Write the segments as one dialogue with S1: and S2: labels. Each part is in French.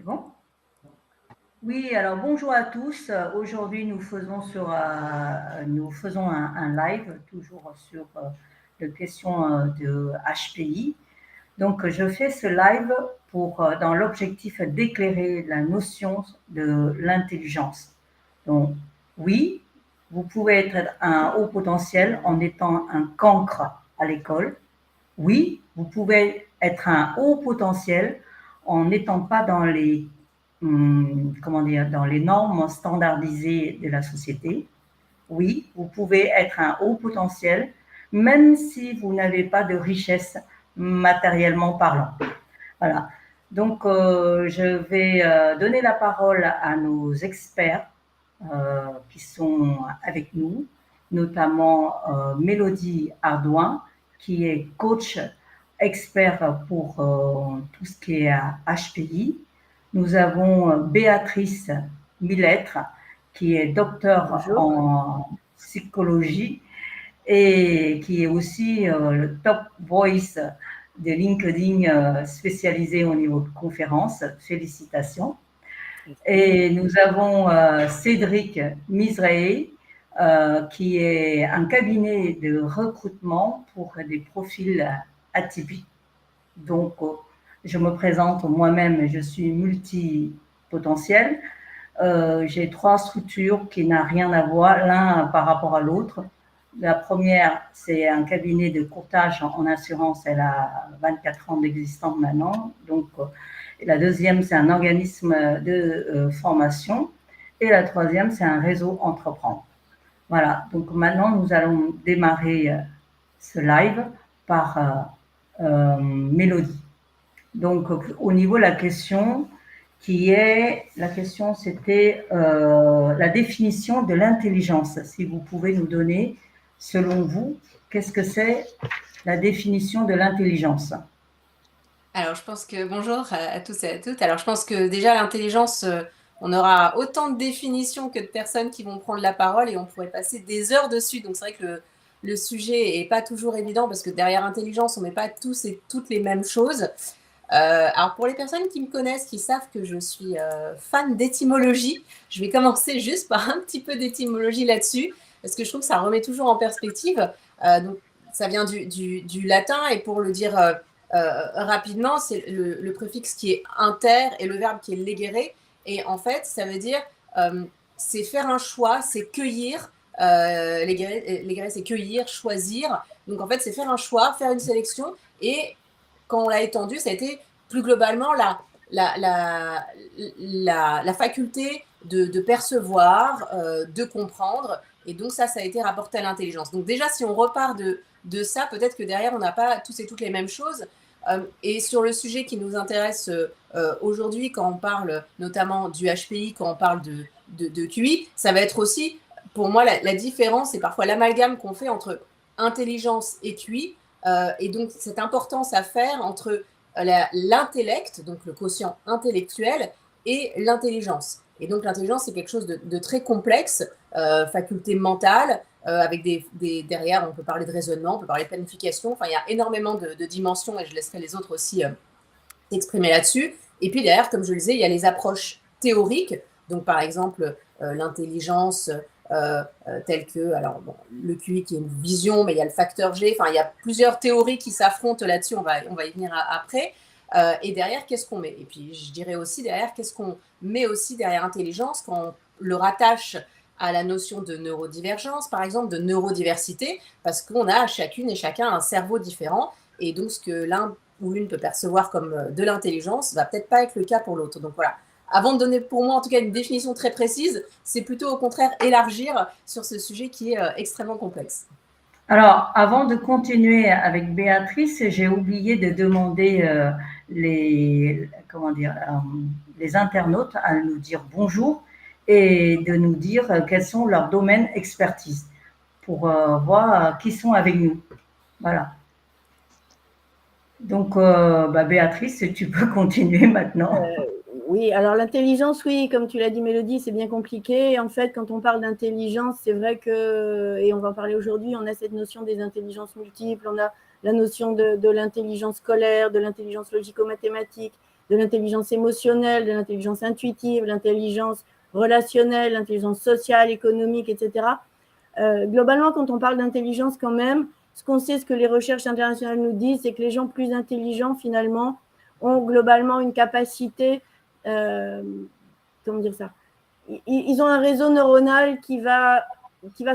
S1: C'est bon? Oui, alors bonjour à tous. Aujourd'hui, nous faisons un live, toujours sur les questions de HPI. Donc, je fais ce live dans l'objectif d'éclairer la notion de l'intelligence. Donc, oui, vous pouvez être un haut potentiel en étant un cancre à l'école. Oui, vous pouvez être un haut potentiel en n'étant pas dans les normes standardisées de la société. Oui, vous pouvez être un haut potentiel, même si vous n'avez pas de richesse matériellement parlant. Voilà. Donc, je vais donner la parole à nos experts qui sont avec nous, notamment Mélodie Ardouin, qui est coach expert pour tout ce qui est HPI. Nous avons Béatrice Millettre, qui est docteur
S2: Bonjour.
S1: en psychologie et qui est aussi le top voice de LinkedIn spécialisé au niveau de conférences. Félicitations. Et nous avons Cédric Misraé, qui est un cabinet de recrutement pour des profils atypiques. Donc, je me présente moi-même, je suis multipotentielle. J'ai 3 structures qui n'ont rien à voir l'un par rapport à l'autre. La première, c'est un cabinet de courtage en assurance. Elle a 24 ans d'existence maintenant. Donc, la deuxième, c'est un organisme de formation. Et la troisième, c'est un réseau entreprendre. Voilà. Donc, maintenant, nous allons démarrer ce live par Mélodie. Donc, au niveau de la question, la question c'était la définition de l'intelligence. Si vous pouvez nous donner, selon vous, qu'est-ce que c'est la définition de l'intelligence?
S2: Alors, je pense que bonjour à tous et à toutes. Alors, je pense que déjà l'intelligence, on aura autant de définitions que de personnes qui vont prendre la parole et on pourrait passer des heures dessus. Donc, c'est vrai que le sujet est pas toujours évident parce que derrière intelligence, on met pas tous et toutes les mêmes choses. Alors, pour les personnes qui me connaissent, qui savent que je suis fan d'étymologie, je vais commencer juste par un petit peu d'étymologie là-dessus parce que je trouve que ça remet toujours en perspective. Donc, ça vient du latin et pour le dire rapidement, c'est le préfixe qui est inter et le verbe qui est legere. Et en fait, ça veut dire c'est faire un choix, c'est cueillir. Legere, c'est cueillir, choisir. Donc en fait, c'est faire un choix, faire une sélection. Et quand on l'a étendu, ça a été plus globalement la faculté de percevoir, de comprendre. Et donc ça a été rapporté à l'intelligence. Donc déjà, si on repart de ça, peut-être que derrière, on n'a pas tous et toutes les mêmes choses. Et sur le sujet qui nous intéresse aujourd'hui, quand on parle notamment du HPI, quand on parle de QI, ça va être aussi, pour moi, la différence et parfois l'amalgame qu'on fait entre intelligence et QI. Et donc, cette importance à faire entre l'intellect, donc le quotient intellectuel, et l'intelligence. Et donc, l'intelligence, c'est quelque chose de très complexe, faculté mentale, avec derrière, on peut parler de raisonnement, on peut parler de planification. Enfin, il y a énormément de dimensions et je laisserai les autres aussi s'exprimer là-dessus. Et puis derrière, comme je le disais, il y a les approches théoriques. Donc, par exemple, l'intelligence telle que, alors, bon, le QI qui est une vision, mais il y a le facteur G. Enfin, il y a plusieurs théories qui s'affrontent là-dessus. On va y venir après. Et derrière, qu'est-ce qu'on met? Et puis, je dirais aussi derrière, qu'est-ce qu'on met aussi derrière intelligence quand on le rattache à la notion de neurodivergence, par exemple, de neurodiversité, parce qu'on a chacune et chacun un cerveau différent. Et donc, ce que l'un ou l'une peut percevoir comme de l'intelligence va peut-être pas être le cas pour l'autre. Donc voilà. Avant de donner pour moi en tout cas une définition très précise, c'est plutôt au contraire élargir sur ce sujet qui est extrêmement complexe.
S1: Alors, avant de continuer avec Béatrice, j'ai oublié de demander les internautes à nous dire bonjour et de nous dire quels sont leurs domaines expertise pour voir qui sont avec nous. Voilà. Donc, Béatrice, tu peux continuer maintenant.
S3: Oui, alors l'intelligence, oui, comme tu l'as dit, Mélodie, c'est bien compliqué. En fait, quand on parle d'intelligence, c'est vrai que, et on va en parler aujourd'hui, on a cette notion des intelligences multiples, on a la notion de l'intelligence scolaire, de l'intelligence logico-mathématique. de l'intelligence émotionnelle, de l'intelligence intuitive, l'intelligence relationnelle, l'intelligence sociale, économique, etc. Globalement, quand on parle d'intelligence quand même, ce qu'on sait, ce que les recherches internationales nous disent, c'est que les gens plus intelligents, finalement, ont globalement une capacité, comment dire ça, ils ont un réseau neuronal qui va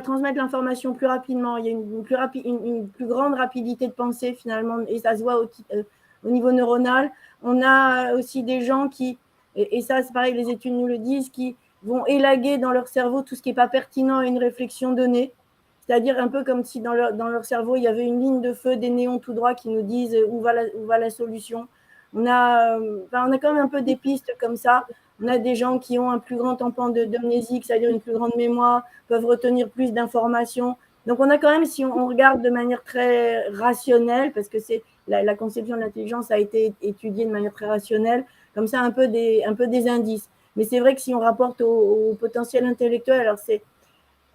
S3: transmettre l'information plus rapidement. Il y a une plus grande rapidité de pensée, finalement, et ça se voit au niveau neuronal. On a aussi des gens qui, et ça, c'est pareil, les études nous le disent, qui vont élaguer dans leur cerveau tout ce qui n'est pas pertinent à une réflexion donnée. C'est-à-dire un peu comme si dans leur cerveau, il y avait une ligne de feu, des néons tout droits qui nous disent où va la solution. On a quand même un peu des pistes comme ça. On a des gens qui ont un plus grand tampon d'amnésie, c'est-à-dire une plus grande mémoire, peuvent retenir plus d'informations. Donc on a quand même, si on regarde de manière très rationnelle, parce que c'est la conception de l'intelligence a été étudiée de manière très rationnelle, comme ça un peu des indices. Mais c'est vrai que si on rapporte au potentiel intellectuel, alors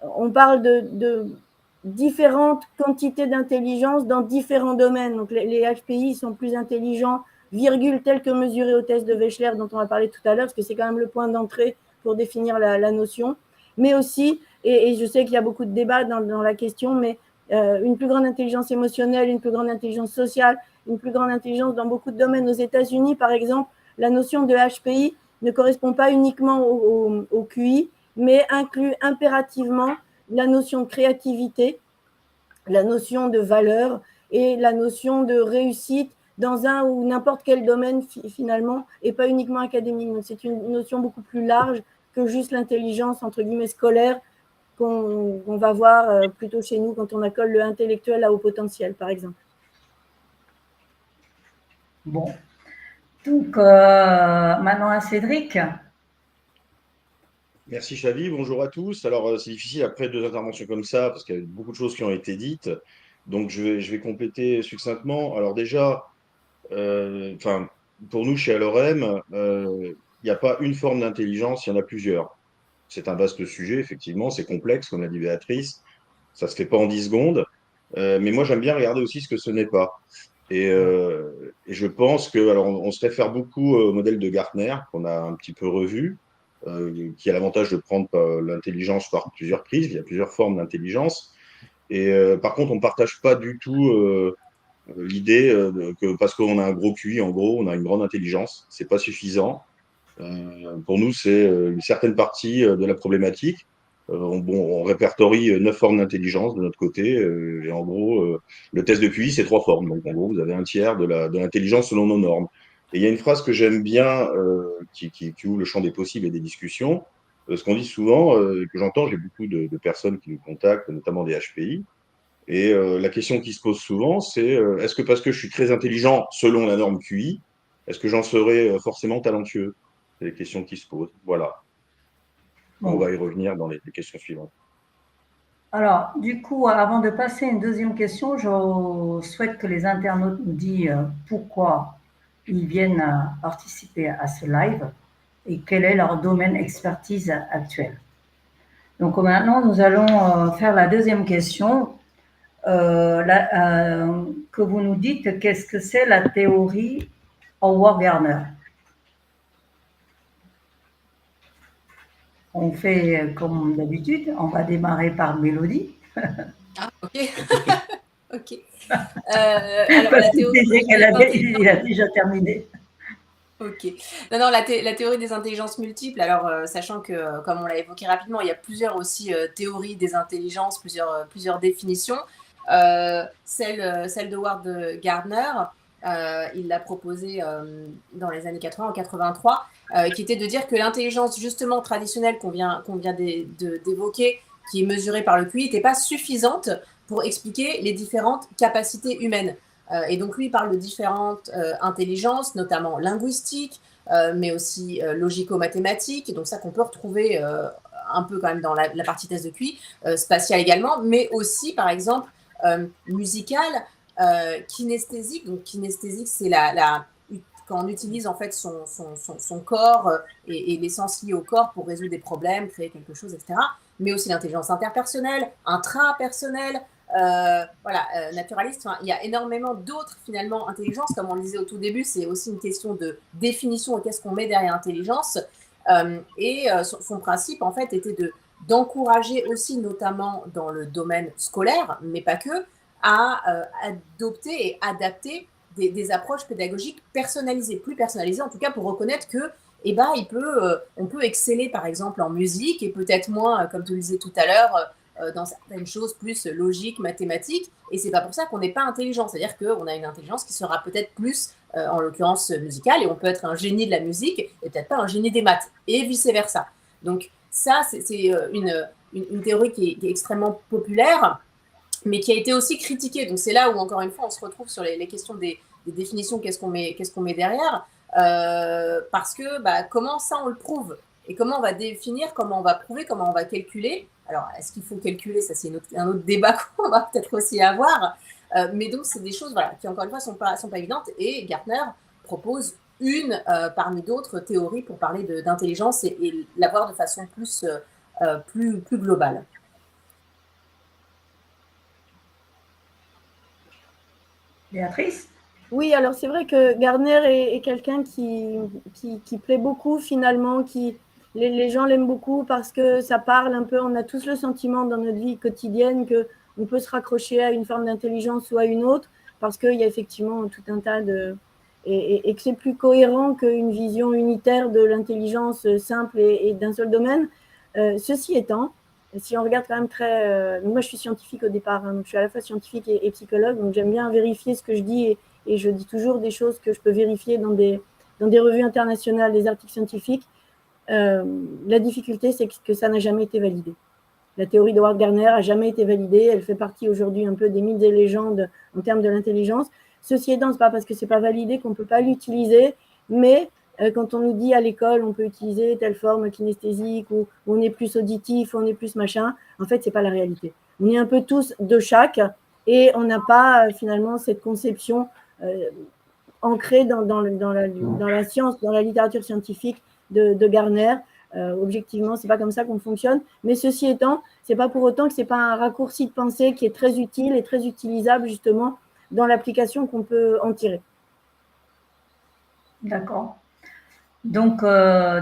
S3: on parle de différentes quantités d'intelligence dans différents domaines. Donc les HPI sont plus intelligents, virgule, tel que mesuré au test de Wechsler dont on va parler tout à l'heure, parce que c'est quand même le point d'entrée pour définir la notion. Mais aussi, et je sais qu'il y a beaucoup de débats dans la question, mais une plus grande intelligence émotionnelle, une plus grande intelligence sociale, une plus grande intelligence dans beaucoup de domaines. Aux États-Unis, par exemple, la notion de HPI ne correspond pas uniquement au QI, mais inclut impérativement la notion de créativité, la notion de valeur et la notion de réussite dans un ou n'importe quel domaine finalement, et pas uniquement académique. Donc c'est une notion beaucoup plus large que juste l'intelligence entre guillemets scolaire qu'on va voir plutôt chez nous quand on accole le intellectuel à haut potentiel, par exemple.
S1: Bon. Donc, maintenant à Cédric.
S4: Merci Chavi, bonjour à tous. Alors c'est difficile après deux interventions comme ça parce qu'il y a beaucoup de choses qui ont été dites. Donc je vais compléter succinctement. Alors déjà, pour nous chez LRM, il n'y a pas une forme d'intelligence, il y en a plusieurs. C'est un vaste sujet, effectivement, c'est complexe, comme l'a dit Béatrice. Ça se fait pas en 10 secondes. Mais moi j'aime bien regarder aussi ce que ce n'est pas. Et je pense que, alors on se réfère beaucoup au modèle de Gartner, qu'on a un petit peu revu, qui a l'avantage de prendre l'intelligence par plusieurs prises, il y a plusieurs formes d'intelligence. Et par contre, on ne partage pas du tout l'idée que parce qu'on a un gros QI, en gros, on a une grande intelligence. C'est pas suffisant. Pour nous, c'est une certaine partie de la problématique. On répertorie 9 formes d'intelligence de notre côté. Et en gros, le test de QI, c'est 3 formes. Donc, en gros, vous avez un tiers de l'intelligence selon nos normes. Et il y a une phrase que j'aime bien qui ouvre le champ des possibles et des discussions. Ce qu'on dit souvent, que j'entends, j'ai beaucoup de personnes qui nous contactent, notamment des HPI. Et la question qui se pose souvent, c'est est-ce que parce que je suis très intelligent selon la norme QI, est-ce que j'en serai forcément talentueux? C'est les questions qui se posent. Voilà.
S1: Bon.
S4: On va y revenir dans les questions suivantes.
S1: Alors, du coup, avant de passer à une deuxième question, je souhaite que les internautes nous disent pourquoi ils viennent participer à ce live et quel est leur domaine d'expertise actuel. Donc maintenant, nous allons faire la deuxième question. Que vous nous dites qu'est-ce que c'est la théorie Howard-Gardner. On fait comme d'habitude, on va démarrer par Mélodie.
S2: Ah, ok. Ok. Alors,
S1: la théorie il a déjà terminé.
S2: Ok. Non, la théorie des intelligences multiples, alors sachant que, comme on l'a évoqué rapidement, il y a plusieurs aussi théories des intelligences, plusieurs définitions. Celle de Howard Gardner, il l'a proposée dans les années 80, en 83, qui était de dire que l'intelligence justement traditionnelle qu'on vient d'évoquer, qui est mesurée par le QI, n'était pas suffisante pour expliquer les différentes capacités humaines. Et donc lui, il parle de différentes intelligences, notamment linguistiques, mais aussi logico-mathématiques, donc ça qu'on peut retrouver un peu quand même dans la partie test de QI, spatiale également, mais aussi, par exemple, musicale, kinesthésique. Donc kinesthésique, c'est quand on utilise en fait son corps et les sens liés au corps pour résoudre des problèmes, créer quelque chose, etc. Mais aussi l'intelligence interpersonnelle, intrapersonnelle, naturaliste. Enfin, il y a énormément d'autres finalement intelligences. Comme on le disait au tout début, c'est aussi une question de définition et qu'est-ce qu'on met derrière intelligence. Son principe en fait était d'encourager aussi, notamment dans le domaine scolaire, mais pas que, à adopter et adapter des approches pédagogiques personnalisées, plus personnalisées en tout cas, pour reconnaître que on peut exceller par exemple en musique et peut-être moins, comme tu le disais tout à l'heure, dans certaines choses plus logiques, mathématiques, et c'est pas pour ça qu'on n'est pas intelligent, c'est-à-dire qu'on a une intelligence qui sera peut-être plus, en l'occurrence musicale, et on peut être un génie de la musique et peut-être pas un génie des maths, et vice-versa. Donc ça, c'est une théorie qui est extrêmement populaire, mais qui a été aussi critiquée. Donc c'est là où, encore une fois, on se retrouve sur les questions des définitions, qu'est-ce qu'on met derrière, parce que comment ça on le prouve, et comment on va définir, comment on va prouver, comment on va calculer. Alors, est-ce qu'il faut calculer? Ça, c'est un autre débat qu'on va peut-être aussi avoir. Mais donc, c'est des choses qui, encore une fois, sont pas évidentes. Et Gartner propose parmi d'autres théories pour parler d'intelligence et l'avoir de façon plus globale.
S1: Béatrice?
S3: Oui, alors c'est vrai que Gardner est quelqu'un qui plaît beaucoup finalement, les gens l'aiment beaucoup parce que ça parle un peu, on a tous le sentiment dans notre vie quotidienne qu'on peut se raccrocher à une forme d'intelligence ou à une autre, parce qu'il y a effectivement tout un tas et que c'est plus cohérent qu'une vision unitaire de l'intelligence simple et d'un seul domaine. Ceci étant, si on regarde quand même moi je suis scientifique au départ, donc je suis à la fois scientifique et psychologue, donc j'aime bien vérifier ce que je dis et je dis toujours des choses que je peux vérifier dans des revues internationales, des articles scientifiques. La difficulté, c'est que ça n'a jamais été validé. La théorie de Howard Gardner n'a jamais été validée. Elle fait partie aujourd'hui un peu des mythes et légendes en termes de l'intelligence. Ceci étant, ce n'est pas parce que ce n'est pas validé qu'on ne peut pas l'utiliser, mais quand on nous dit à l'école, on peut utiliser telle forme kinesthésique, ou on est plus auditif, ou on est plus machin, en fait, ce n'est pas la réalité. On est un peu tous de chaque, et on n'a pas finalement cette conception ancrée dans la science, dans la littérature scientifique de Gardner. Objectivement, c'est pas comme ça qu'on fonctionne. Mais ceci étant, c'est pas pour autant que c'est pas un raccourci de pensée qui est très utile et très utilisable justement dans l'application qu'on peut en tirer.
S1: D'accord. Donc,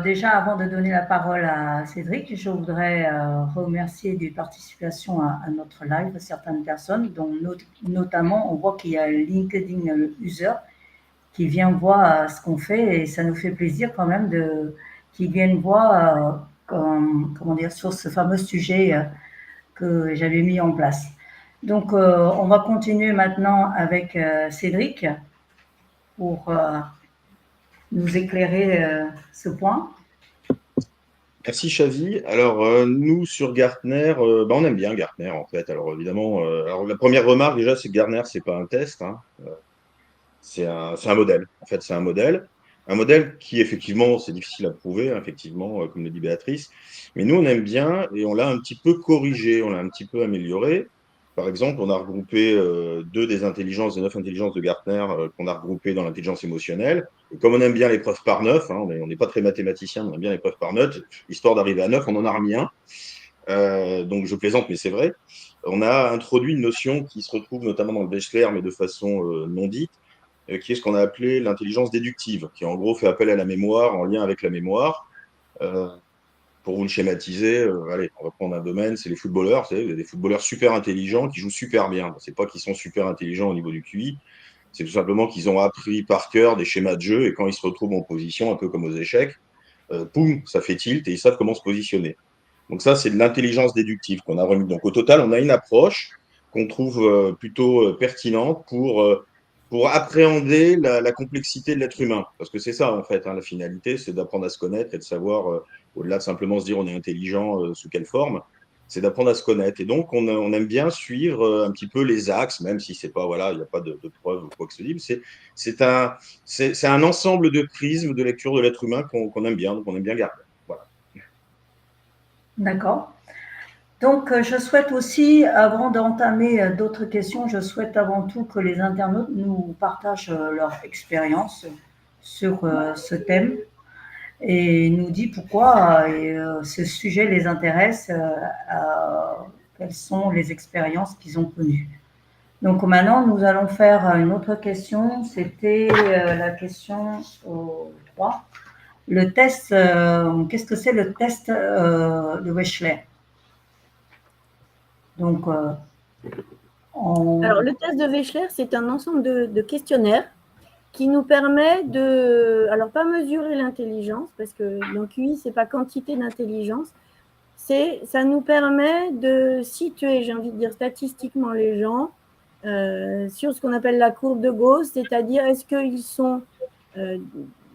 S1: déjà, avant de donner la parole à Cédric, je voudrais remercier de participation à notre live certaines personnes, dont notamment, on voit qu'il y a LinkedIn User qui vient voir ce qu'on fait, et ça nous fait plaisir quand même qu'ils viennent voir comment dire, sur ce fameux sujet que j'avais mis en place. Donc, on va continuer maintenant avec Cédric pour nous éclairer ce point.
S4: Merci Chavi. Alors nous sur Gartner, on aime bien Gartner en fait. Alors évidemment, alors la première remarque déjà, c'est que Gartner c'est pas un test, hein. C'est un modèle. En fait, c'est un modèle qui effectivement c'est difficile à prouver, hein, effectivement, comme le dit Béatrice. Mais nous on aime bien et on l'a un petit peu corrigé, on l'a un petit peu amélioré. Par exemple, on a regroupé deux des 9 intelligences de Gartner qu'on a regroupées dans l'intelligence émotionnelle. Et comme on aime bien l'épreuve par 9, hein, on n'est pas très mathématicien, on aime bien l'épreuve par 9, histoire d'arriver à 9, on en a remis un. Donc je plaisante, mais c'est vrai. On a introduit une notion qui se retrouve notamment dans le bachelor, mais de façon non dite, qui est ce qu'on a appelé l'intelligence déductive, qui en gros fait appel à la mémoire, en lien avec la mémoire. Pour vous le schématiser, allez, on va prendre un domaine, c'est les footballeurs. Vous avez des footballeurs super intelligents qui jouent super bien. C'est pas qu'ils sont super intelligents au niveau du QI, c'est tout simplement qu'ils ont appris par cœur des schémas de jeu et quand ils se retrouvent en position, un peu comme aux échecs, poum, ça fait tilt et ils savent comment se positionner. Donc ça, c'est de l'intelligence déductive qu'on a remis. Donc au total, on a une approche qu'on trouve plutôt pertinente pour appréhender la complexité de l'être humain. Parce que c'est ça, en fait, hein, la finalité, c'est d'apprendre à se connaître et de savoir, au-delà de simplement se dire on est intelligent, sous quelle forme, c'est d'apprendre à se connaître. Et donc, on aime bien suivre un petit peu les axes, même si c'est pas, voilà, il n'y a pas de preuve ou quoi que ce soit. C'est un ensemble de prismes de lecture de l'être humain qu'on aime bien, donc on aime bien garder. Voilà.
S1: D'accord. Donc, je souhaite aussi, avant d'entamer d'autres questions, je souhaite avant tout que les internautes nous partagent leur expérience sur ce thème et nous disent pourquoi ce sujet les intéresse, quelles sont les expériences qu'ils ont connues. Donc maintenant, nous allons faire une autre question. C'était la question 3. Le test, qu'est-ce que c'est le test de Wechsler? Donc,
S3: Alors, le test de Wechsler, c'est un ensemble de questionnaires qui nous permet de, alors pas mesurer l'intelligence, parce que dans QI, c'est pas quantité d'intelligence, ça nous permet de situer, j'ai envie de dire statistiquement, les gens sur ce qu'on appelle la courbe de Gauss, c'est-à-dire est-ce qu'ils sont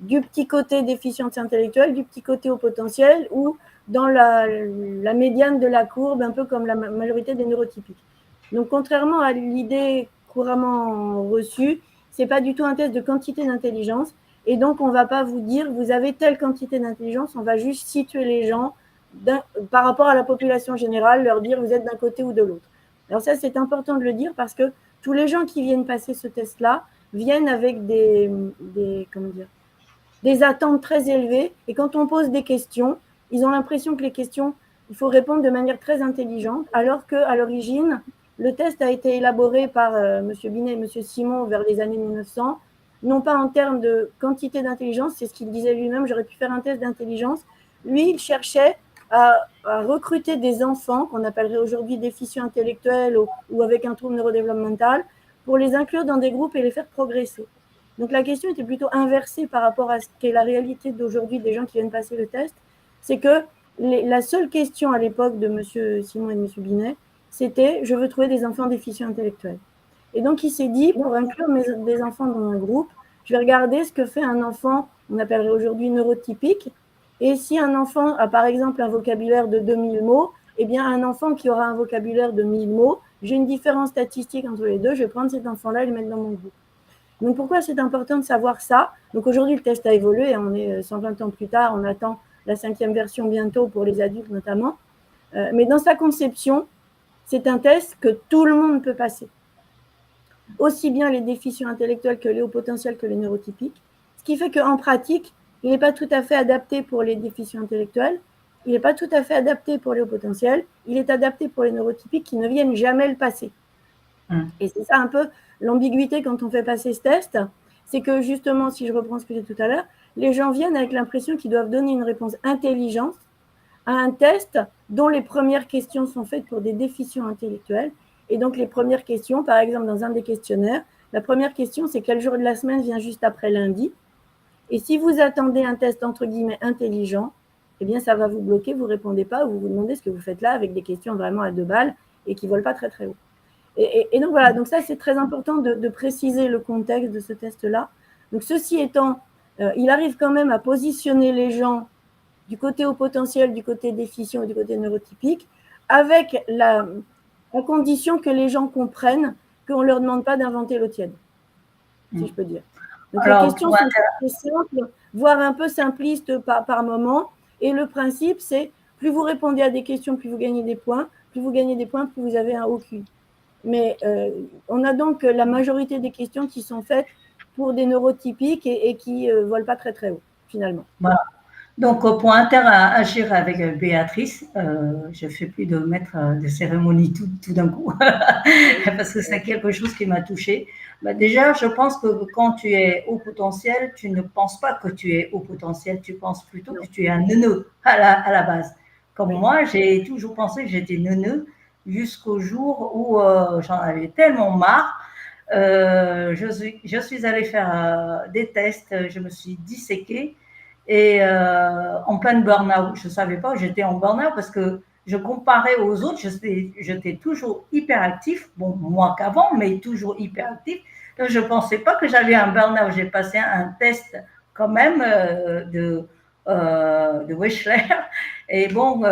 S3: du petit côté déficience intellectuelle, du petit côté au potentiel, ou dans la médiane de la courbe, un peu comme la majorité des neurotypiques. Donc, contrairement à l'idée couramment reçue, ce n'est pas du tout un test de quantité d'intelligence. Et donc, on ne va pas vous dire, vous avez telle quantité d'intelligence, on va juste situer les gens par rapport à la population générale, leur dire, vous êtes d'un côté ou de l'autre. Alors ça, c'est important de le dire parce que tous les gens qui viennent passer ce test-là viennent avec des attentes très élevées. Et quand on pose des questions, ils ont l'impression que les questions, il faut répondre de manière très intelligente, alors qu'à l'origine, le test a été élaboré par M. Binet et M. Simon vers les années 1900, non pas en termes de quantité d'intelligence, c'est ce qu'il disait lui-même, j'aurais pu faire un test d'intelligence. Lui, il cherchait à recruter des enfants, qu'on appellerait aujourd'hui déficients intellectuels ou avec un trouble neurodéveloppemental, pour les inclure dans des groupes et les faire progresser. Donc la question était plutôt inversée par rapport à ce qu'est la réalité d'aujourd'hui des gens qui viennent passer le test. C'est que la seule question à l'époque de M. Simon et de M. Binet, c'était « je veux trouver des enfants déficients intellectuels ». Et donc il s'est dit, pour inclure des enfants dans un groupe, je vais regarder ce que fait un enfant, on appellerait aujourd'hui neurotypique, et si un enfant a par exemple un vocabulaire de 2000 mots, eh bien un enfant qui aura un vocabulaire de 1000 mots, j'ai une différence statistique entre les deux, je vais prendre cet enfant-là et le mettre dans mon groupe. Donc pourquoi c'est important de savoir ça? Donc aujourd'hui le test a évolué, on est 120 ans plus tard, on attend la 5e version bientôt pour les adultes notamment, mais dans sa conception, c'est un test que tout le monde peut passer. Aussi bien les déficients intellectuels que les hauts potentiels que les neurotypiques, ce qui fait qu'en pratique, il n'est pas tout à fait adapté pour les déficients intellectuels, il n'est pas tout à fait adapté pour les hauts potentiels, il est adapté pour les neurotypiques qui ne viennent jamais le passer. Et c'est ça un peu l'ambiguïté quand on fait passer ce test, c'est que justement, si je reprends ce que j'ai dit tout à l'heure, les gens viennent avec l'impression qu'ils doivent donner une réponse intelligente à un test dont les premières questions sont faites pour des déficients intellectuels. Et donc, les premières questions, par exemple, dans un des questionnaires, la première question, c'est quel jour de la semaine vient juste après lundi. Et si vous attendez un test, entre guillemets, intelligent, eh bien, ça va vous bloquer, vous ne répondez pas, ou vous vous demandez ce que vous faites là avec des questions vraiment à 2 balles et qui ne volent pas très, très haut. Et donc, voilà, donc ça, c'est très important de préciser le contexte de ce test-là. Donc, ceci étant, il arrive quand même à positionner les gens du côté au potentiel, du côté déficient et du côté neurotypique, avec la condition que les gens comprennent qu'on ne leur demande pas d'inventer l'eau tiède, si je peux dire. Donc, les questions sont très simples, voire un peu simplistes par moment. Et le principe, c'est plus vous répondez à des questions, plus vous gagnez des points. Plus vous gagnez des points, plus vous avez un haut QI. Mais on a donc la majorité des questions qui sont faites pour des neurotypiques et qui ne volent pas très, très haut, finalement.
S1: Voilà. Donc, pour interagir avec Béatrice, je ne fais plus de mettre de cérémonie tout d'un coup, parce que c'est quelque chose qui m'a touchée. Bah, déjà, je pense que quand tu es haut potentiel, tu ne penses pas que tu es haut potentiel, tu penses plutôt que tu es un neuneu à la base. Comme moi, j'ai toujours pensé que j'étais neuneu jusqu'au jour où j'en avais tellement marre. Je suis allée faire des tests, je me suis disséquée. Et en pleine burn-out, je ne savais pas que j'étais en burn-out parce que je comparais aux autres, j'étais toujours hyperactif, bon, moins qu'avant, mais toujours hyperactif. Donc, je ne pensais pas que j'avais un burn-out. J'ai passé un test quand même de Wechsler. Et bon,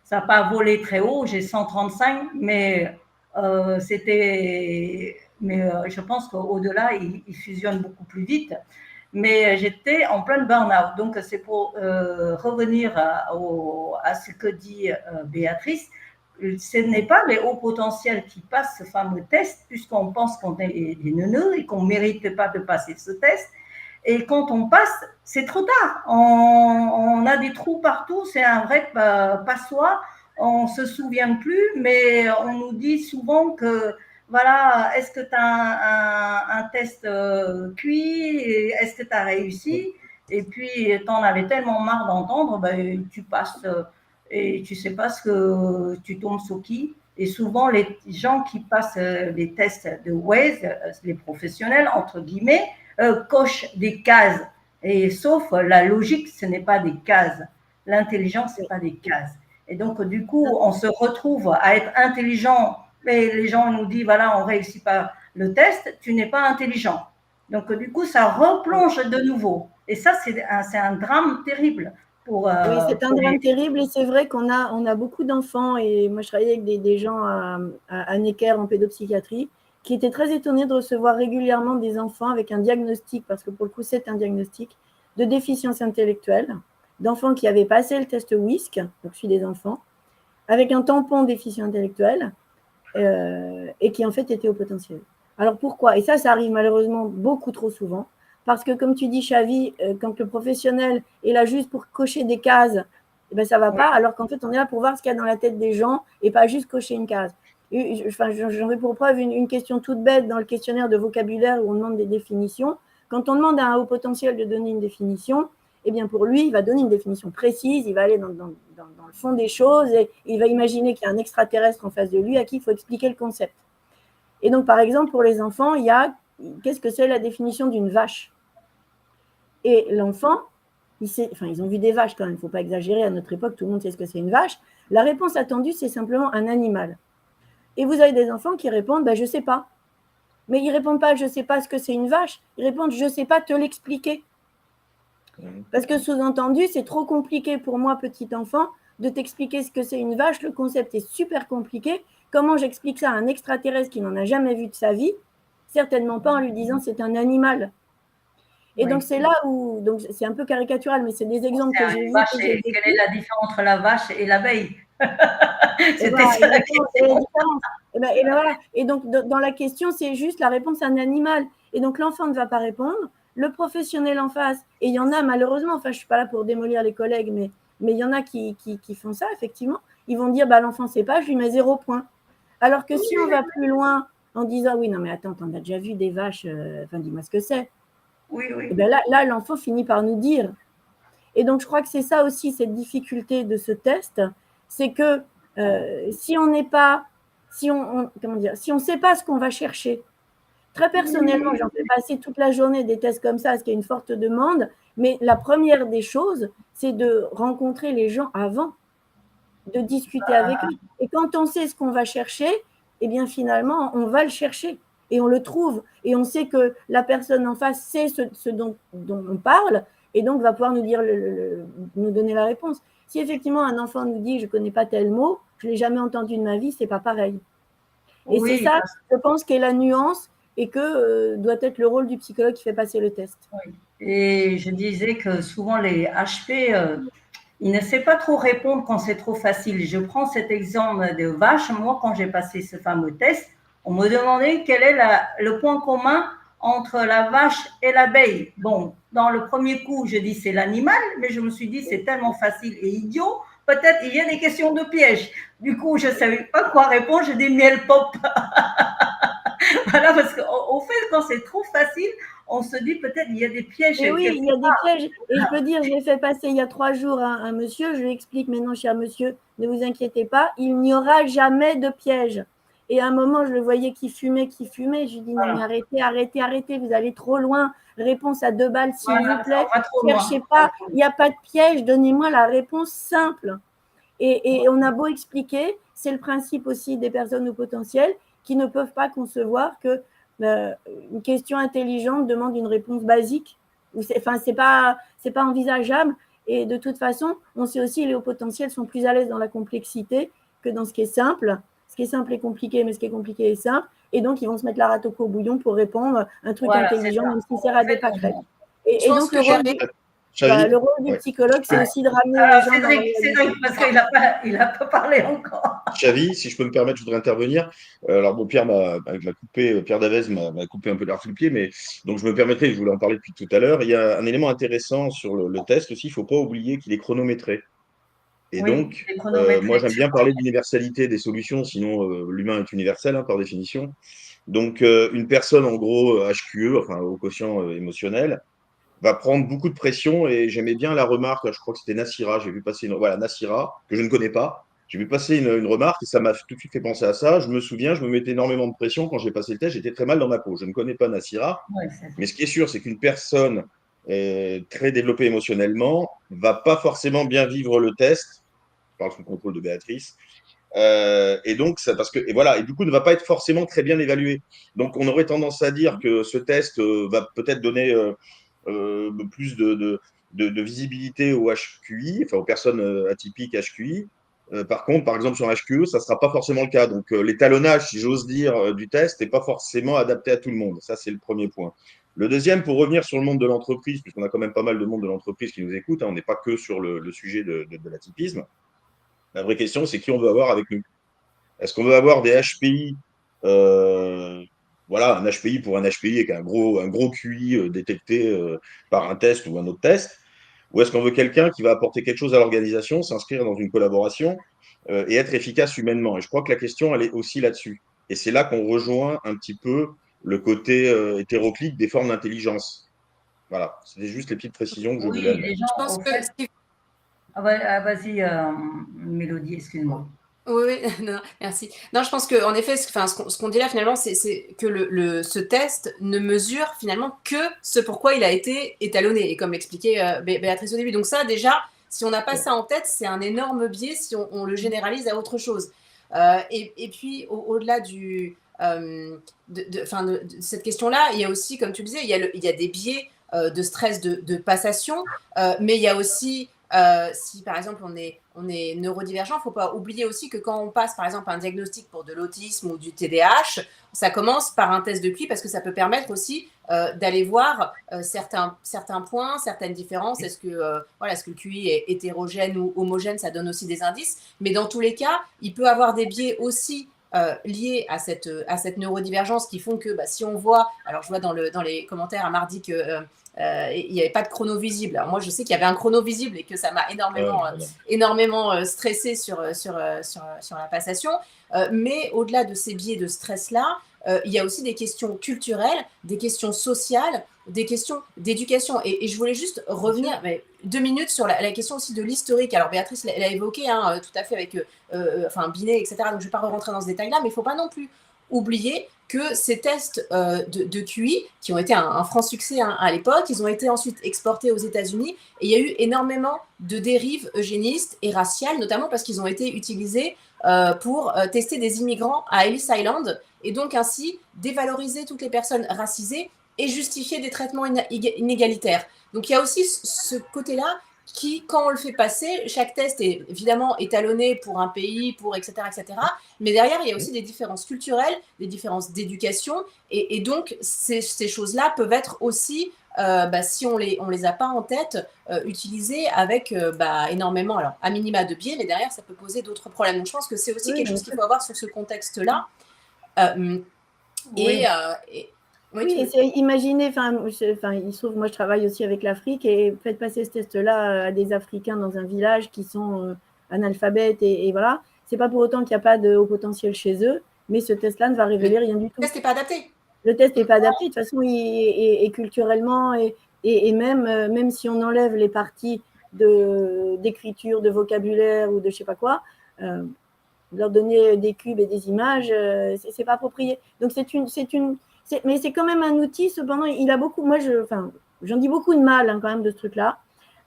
S1: ça n'a pas volé très haut, j'ai 135, mais je pense qu'au-delà, il fusionne beaucoup plus vite. Mais j'étais en pleine burn-out. Donc, c'est pour revenir à ce que dit Béatrice. Ce n'est pas les hauts potentiels qui passent ce fameux test, puisqu'on pense qu'on est des neuneux et qu'on ne mérite pas de passer ce test. Et quand on passe, c'est trop tard. On a des trous partout, c'est un vrai passoire. on ne se souvient plus, mais on nous dit souvent que, voilà, est-ce que tu as un test cuit, est-ce que tu as réussi? Et puis, tu en avais tellement marre d'entendre, ben, tu passes et tu ne sais pas ce que tu tombes sur qui. Et souvent, les gens qui passent les tests de Waze, les professionnels, entre guillemets, cochent des cases. Et sauf la logique, ce n'est pas des cases. L'intelligence, ce n'est pas des cases. Et donc, du coup, on se retrouve à être intelligent, mais les gens nous disent, voilà, on ne réussit pas le test, tu n'es pas intelligent. Donc, du coup, ça replonge de nouveau. Et ça, c'est un drame terrible.
S3: Oui, c'est un drame terrible et c'est vrai qu'on a beaucoup d'enfants et moi je travaillais avec des gens à Necker en pédopsychiatrie qui étaient très étonnés de recevoir régulièrement des enfants avec un diagnostic, parce que pour le coup c'est un diagnostic, de déficience intellectuelle, d'enfants qui avaient passé le test WISC, donc celui des enfants, avec un tampon déficient intellectuel et qui en fait étaient au potentiel. Alors pourquoi? Et ça arrive malheureusement beaucoup trop souvent. Parce que, comme tu dis, Chavi, quand le professionnel est là juste pour cocher des cases, eh ben, ça ne va pas, alors qu'en fait, on est là pour voir ce qu'il y a dans la tête des gens et pas juste cocher une case. Enfin, j'en veux pour preuve une question toute bête dans le questionnaire de vocabulaire où on demande des définitions. Quand on demande à un haut potentiel de donner une définition, eh bien, pour lui, il va donner une définition précise, il va aller dans le fond des choses et il va imaginer qu'il y a un extraterrestre en face de lui à qui il faut expliquer le concept. Et donc, par exemple, pour les enfants, il y a qu'est-ce que c'est la définition d'une vache? Et l'enfant, ils ont vu des vaches quand même, il ne faut pas exagérer, à notre époque, tout le monde sait ce que c'est une vache. La réponse attendue, c'est simplement un animal. Et vous avez des enfants qui répondent, je ne sais pas. Mais ils ne répondent pas, je ne sais pas ce que c'est une vache, ils répondent, je ne sais pas te l'expliquer. Parce que sous-entendu, c'est trop compliqué pour moi, petit enfant, de t'expliquer ce que c'est une vache, le concept est super compliqué. Comment j'explique ça à un extraterrestre qui n'en a jamais vu de sa vie? Certainement pas en lui disant c'est un animal. Et donc, c'est là où, donc c'est un peu caricatural, mais c'est des exemples que j'ai vus.
S1: Quelle est la différence entre la vache et l'abeille?
S3: C'était ça la question. Et donc, dans la question, c'est juste la réponse à un animal. Et donc, l'enfant ne va pas répondre. Le professionnel en face, et il y en a malheureusement, enfin, je ne suis pas là pour démolir les collègues, mais il y en a qui font ça, effectivement. Ils vont dire, l'enfant ne sait pas, je lui mets 0 point. Alors que si on va plus loin en disant, oui, non, mais attends, t'en as déjà vu des vaches, dis-moi ce que c'est.
S1: Oui.
S3: Et bien là, l'enfant finit par nous dire. Et donc, je crois que c'est ça aussi, cette difficulté de ce test, c'est que si on n'est pas, si on ne sait pas ce qu'on va chercher, très personnellement, j'en fais passer toute la journée des tests comme ça, parce qu'il y a une forte demande, mais la première des choses, c'est de rencontrer les gens avant, de discuter avec eux. Et quand on sait ce qu'on va chercher, eh bien finalement, on va le chercher et on le trouve. Et on sait que la personne en face sait ce dont on parle et donc va pouvoir nous dire nous donner la réponse. Si effectivement un enfant nous dit je ne connais pas tel mot, je ne l'ai jamais entendu de ma vie, ce n'est pas pareil. Et c'est ça, je pense, qu'est la nuance et que doit être le rôle du psychologue qui fait passer le test.
S1: Oui. Et je disais que souvent les HP, ils ne savent pas trop répondre quand c'est trop facile. Je prends cet exemple de vache. Moi, quand j'ai passé ce fameux test, on me demandait quel est le point commun entre la vache et l'abeille. Bon, dans le premier coup, je dis c'est l'animal, mais je me suis dit c'est tellement facile et idiot. Peut-être il y a des questions de piège. Du coup, je ne savais pas quoi répondre. Je dis miel pop. Voilà, parce qu'au fait, quand c'est trop facile, on se dit peut-être il y a des pièges.
S3: Et oui, il y a des pièges. Et je peux dire, je l'ai fait passer il y a 3 jours à un monsieur. Je lui explique, mais non, cher monsieur, ne vous inquiétez pas, il n'y aura jamais de piège. Et à un moment, je le voyais qui fumait. Je lui dis, non, mais arrêtez, vous allez trop loin. Réponse à 2 balles, s'il vous plaît. Ne cherchez pas, il n'y a pas de piège, donnez-moi la réponse simple. Et on a beau expliquer, c'est le principe aussi des personnes au potentiel qui ne peuvent pas concevoir que une question intelligente demande une réponse basique. C'est pas envisageable. Et de toute façon, on sait aussi que les hauts potentiels sont plus à l'aise dans la complexité que dans ce qui est simple. Ce qui est simple est compliqué, mais ce qui est compliqué est simple. Et donc, ils vont se mettre la rate au courbouillon pour répondre à un truc intelligent, même si c'est à des pâquerettes. Et donc, le rôle du psychologue, c'est aussi de ramener les gens.
S1: Cédric, parce qu'il n'a pas parlé encore.
S4: Chavi, si je peux me permettre, je voudrais intervenir. Alors, bon, Pierre Davez m'a coupé un peu l'herbe sous le pied, mais donc je me permettrai, je voulais en parler depuis tout à l'heure. Il y a un élément intéressant sur le test aussi, il ne faut pas oublier qu'il est chronométré. Et
S1: Oui,
S4: donc,
S1: c'est
S4: moi,
S1: chronométré.
S4: j'aime bien parler d'universalité des solutions, sinon l'humain est universel hein, par définition. Donc, une personne, en gros, HQE, enfin, au quotient émotionnel, va prendre beaucoup de pression et j'aimais bien la remarque, je crois que c'était Nassira, j'ai vu passer voilà, Nassira, que je ne connais pas. J'ai vu passer une remarque et ça m'a tout de suite fait penser à ça. Je me souviens, je me mettais énormément de pression quand j'ai passé le test, j'étais très mal dans ma peau. Je ne connais pas Nassira,
S1: Ouais,
S4: mais ce qui est sûr, c'est qu'une personne très développée émotionnellement va pas forcément bien vivre le test, je parle sous le contrôle de Béatrice, et donc, ça, parce que, et voilà, et du coup, ne va pas être forcément très bien évalué. Donc, on aurait tendance à dire que ce test va peut-être donner plus de visibilité au HQI, enfin aux personnes atypiques HQI. Par contre, par exemple, sur un HQE, ça ne sera pas forcément le cas. Donc, l'étalonnage, si j'ose dire, du test n'est pas forcément adapté à tout le monde. Ça, c'est le premier point. Le deuxième, pour revenir sur le monde de l'entreprise, puisqu'on a quand même pas mal de monde de l'entreprise qui nous écoute, hein, on n'est pas que sur le sujet de l'atypisme. La vraie question, c'est qui on veut avoir avec nous. Est-ce qu'on veut avoir des HPI voilà, un HPI pour un HPI avec un gros QI détecté par un test ou un autre test? Ou est-ce qu'on veut quelqu'un qui va apporter quelque chose à l'organisation, s'inscrire dans une collaboration et être efficace humainement? Et je crois que la question, elle est aussi là-dessus. Et c'est là qu'on rejoint un petit peu le côté hétéroclite des formes d'intelligence. Voilà, c'était juste les petites précisions que je voulais
S1: Oui,
S4: amener.
S1: les
S2: Je
S1: gens,
S2: pense
S1: au
S2: que
S1: fait. Vas-y, Mélodie, excuse-moi.
S2: oui, oui, non, merci. Non, je pense qu'en effet, ce qu'on dit là finalement, c'est que ce test ne mesure finalement que ce pourquoi il a été étalonné, et comme l'expliquait Béatrice au début. Donc ça, déjà, si on n'a pas ça en tête, c'est un énorme biais si on le généralise à autre chose. Et puis, au-delà de cette question-là, il y a aussi, comme tu le disais, il y a des biais de stress de passation, mais il y a aussi si par exemple on est neurodivergent, il ne faut pas oublier aussi que quand on passe par exemple un diagnostic pour de l'autisme ou du TDAH, ça commence par un test de QI parce que ça peut permettre aussi d'aller voir certains points, certaines différences. Est-ce que, est-ce que le QI est hétérogène ou homogène? Ça donne aussi des indices. Mais dans tous les cas, il peut avoir des biais aussi liés à cette neurodivergence qui font que si on voit, alors je vois dans les commentaires à mardi que il n'y avait pas de chrono visible. Alors moi, je sais qu'il y avait un chrono visible et que ça m'a énormément stressé sur la passation. Mais au-delà de ces biais de stress-là, il y a aussi des questions culturelles, des questions sociales, des questions d'éducation. Et je voulais juste revenir 2 minutes sur la question aussi de l'historique. Alors Béatrice l'a évoqué tout à fait avec Binet, etc. Donc je ne vais pas rentrer dans ce détail-là, mais il ne faut pas non plus oublier que ces tests de QI, qui ont été un franc succès à l'époque, ils ont été ensuite exportés aux États-Unis et il y a eu énormément de dérives eugénistes et raciales, notamment parce qu'ils ont été utilisés pour tester des immigrants à Ellis Island et donc ainsi dévaloriser toutes les personnes racisées et justifier des traitements inégalitaires. Donc il y a aussi ce côté-là qui, quand on le fait passer, chaque test est évidemment étalonné pour un pays, etc., etc. Mais derrière, il y a aussi des différences culturelles, des différences d'éducation, et donc ces choses-là peuvent être aussi, si on les a pas en tête, utilisées avec énormément, alors à minima de biais, mais derrière, ça peut poser d'autres problèmes. Donc je pense que c'est aussi quelque chose qu'il faut avoir sur ce contexte-là.
S1: Oui.
S3: Oui, imaginez, il se trouve, moi je travaille aussi avec l'Afrique et faites passer ce test-là à des Africains dans un village qui sont analphabètes et voilà. C'est pas pour autant qu'il n'y a pas de haut potentiel chez eux, mais ce test-là ne va révéler rien du tout.
S2: Le test n'est pas adapté.
S3: Le test n'est pas adapté. De toute façon, et culturellement, et même si on enlève les parties d'écriture, de vocabulaire ou de je sais pas quoi, leur donner des cubes et des images, c'est pas approprié. Donc mais c'est quand même un outil. Cependant, il a beaucoup. Moi, j'en dis beaucoup de mal quand même de ce truc-là.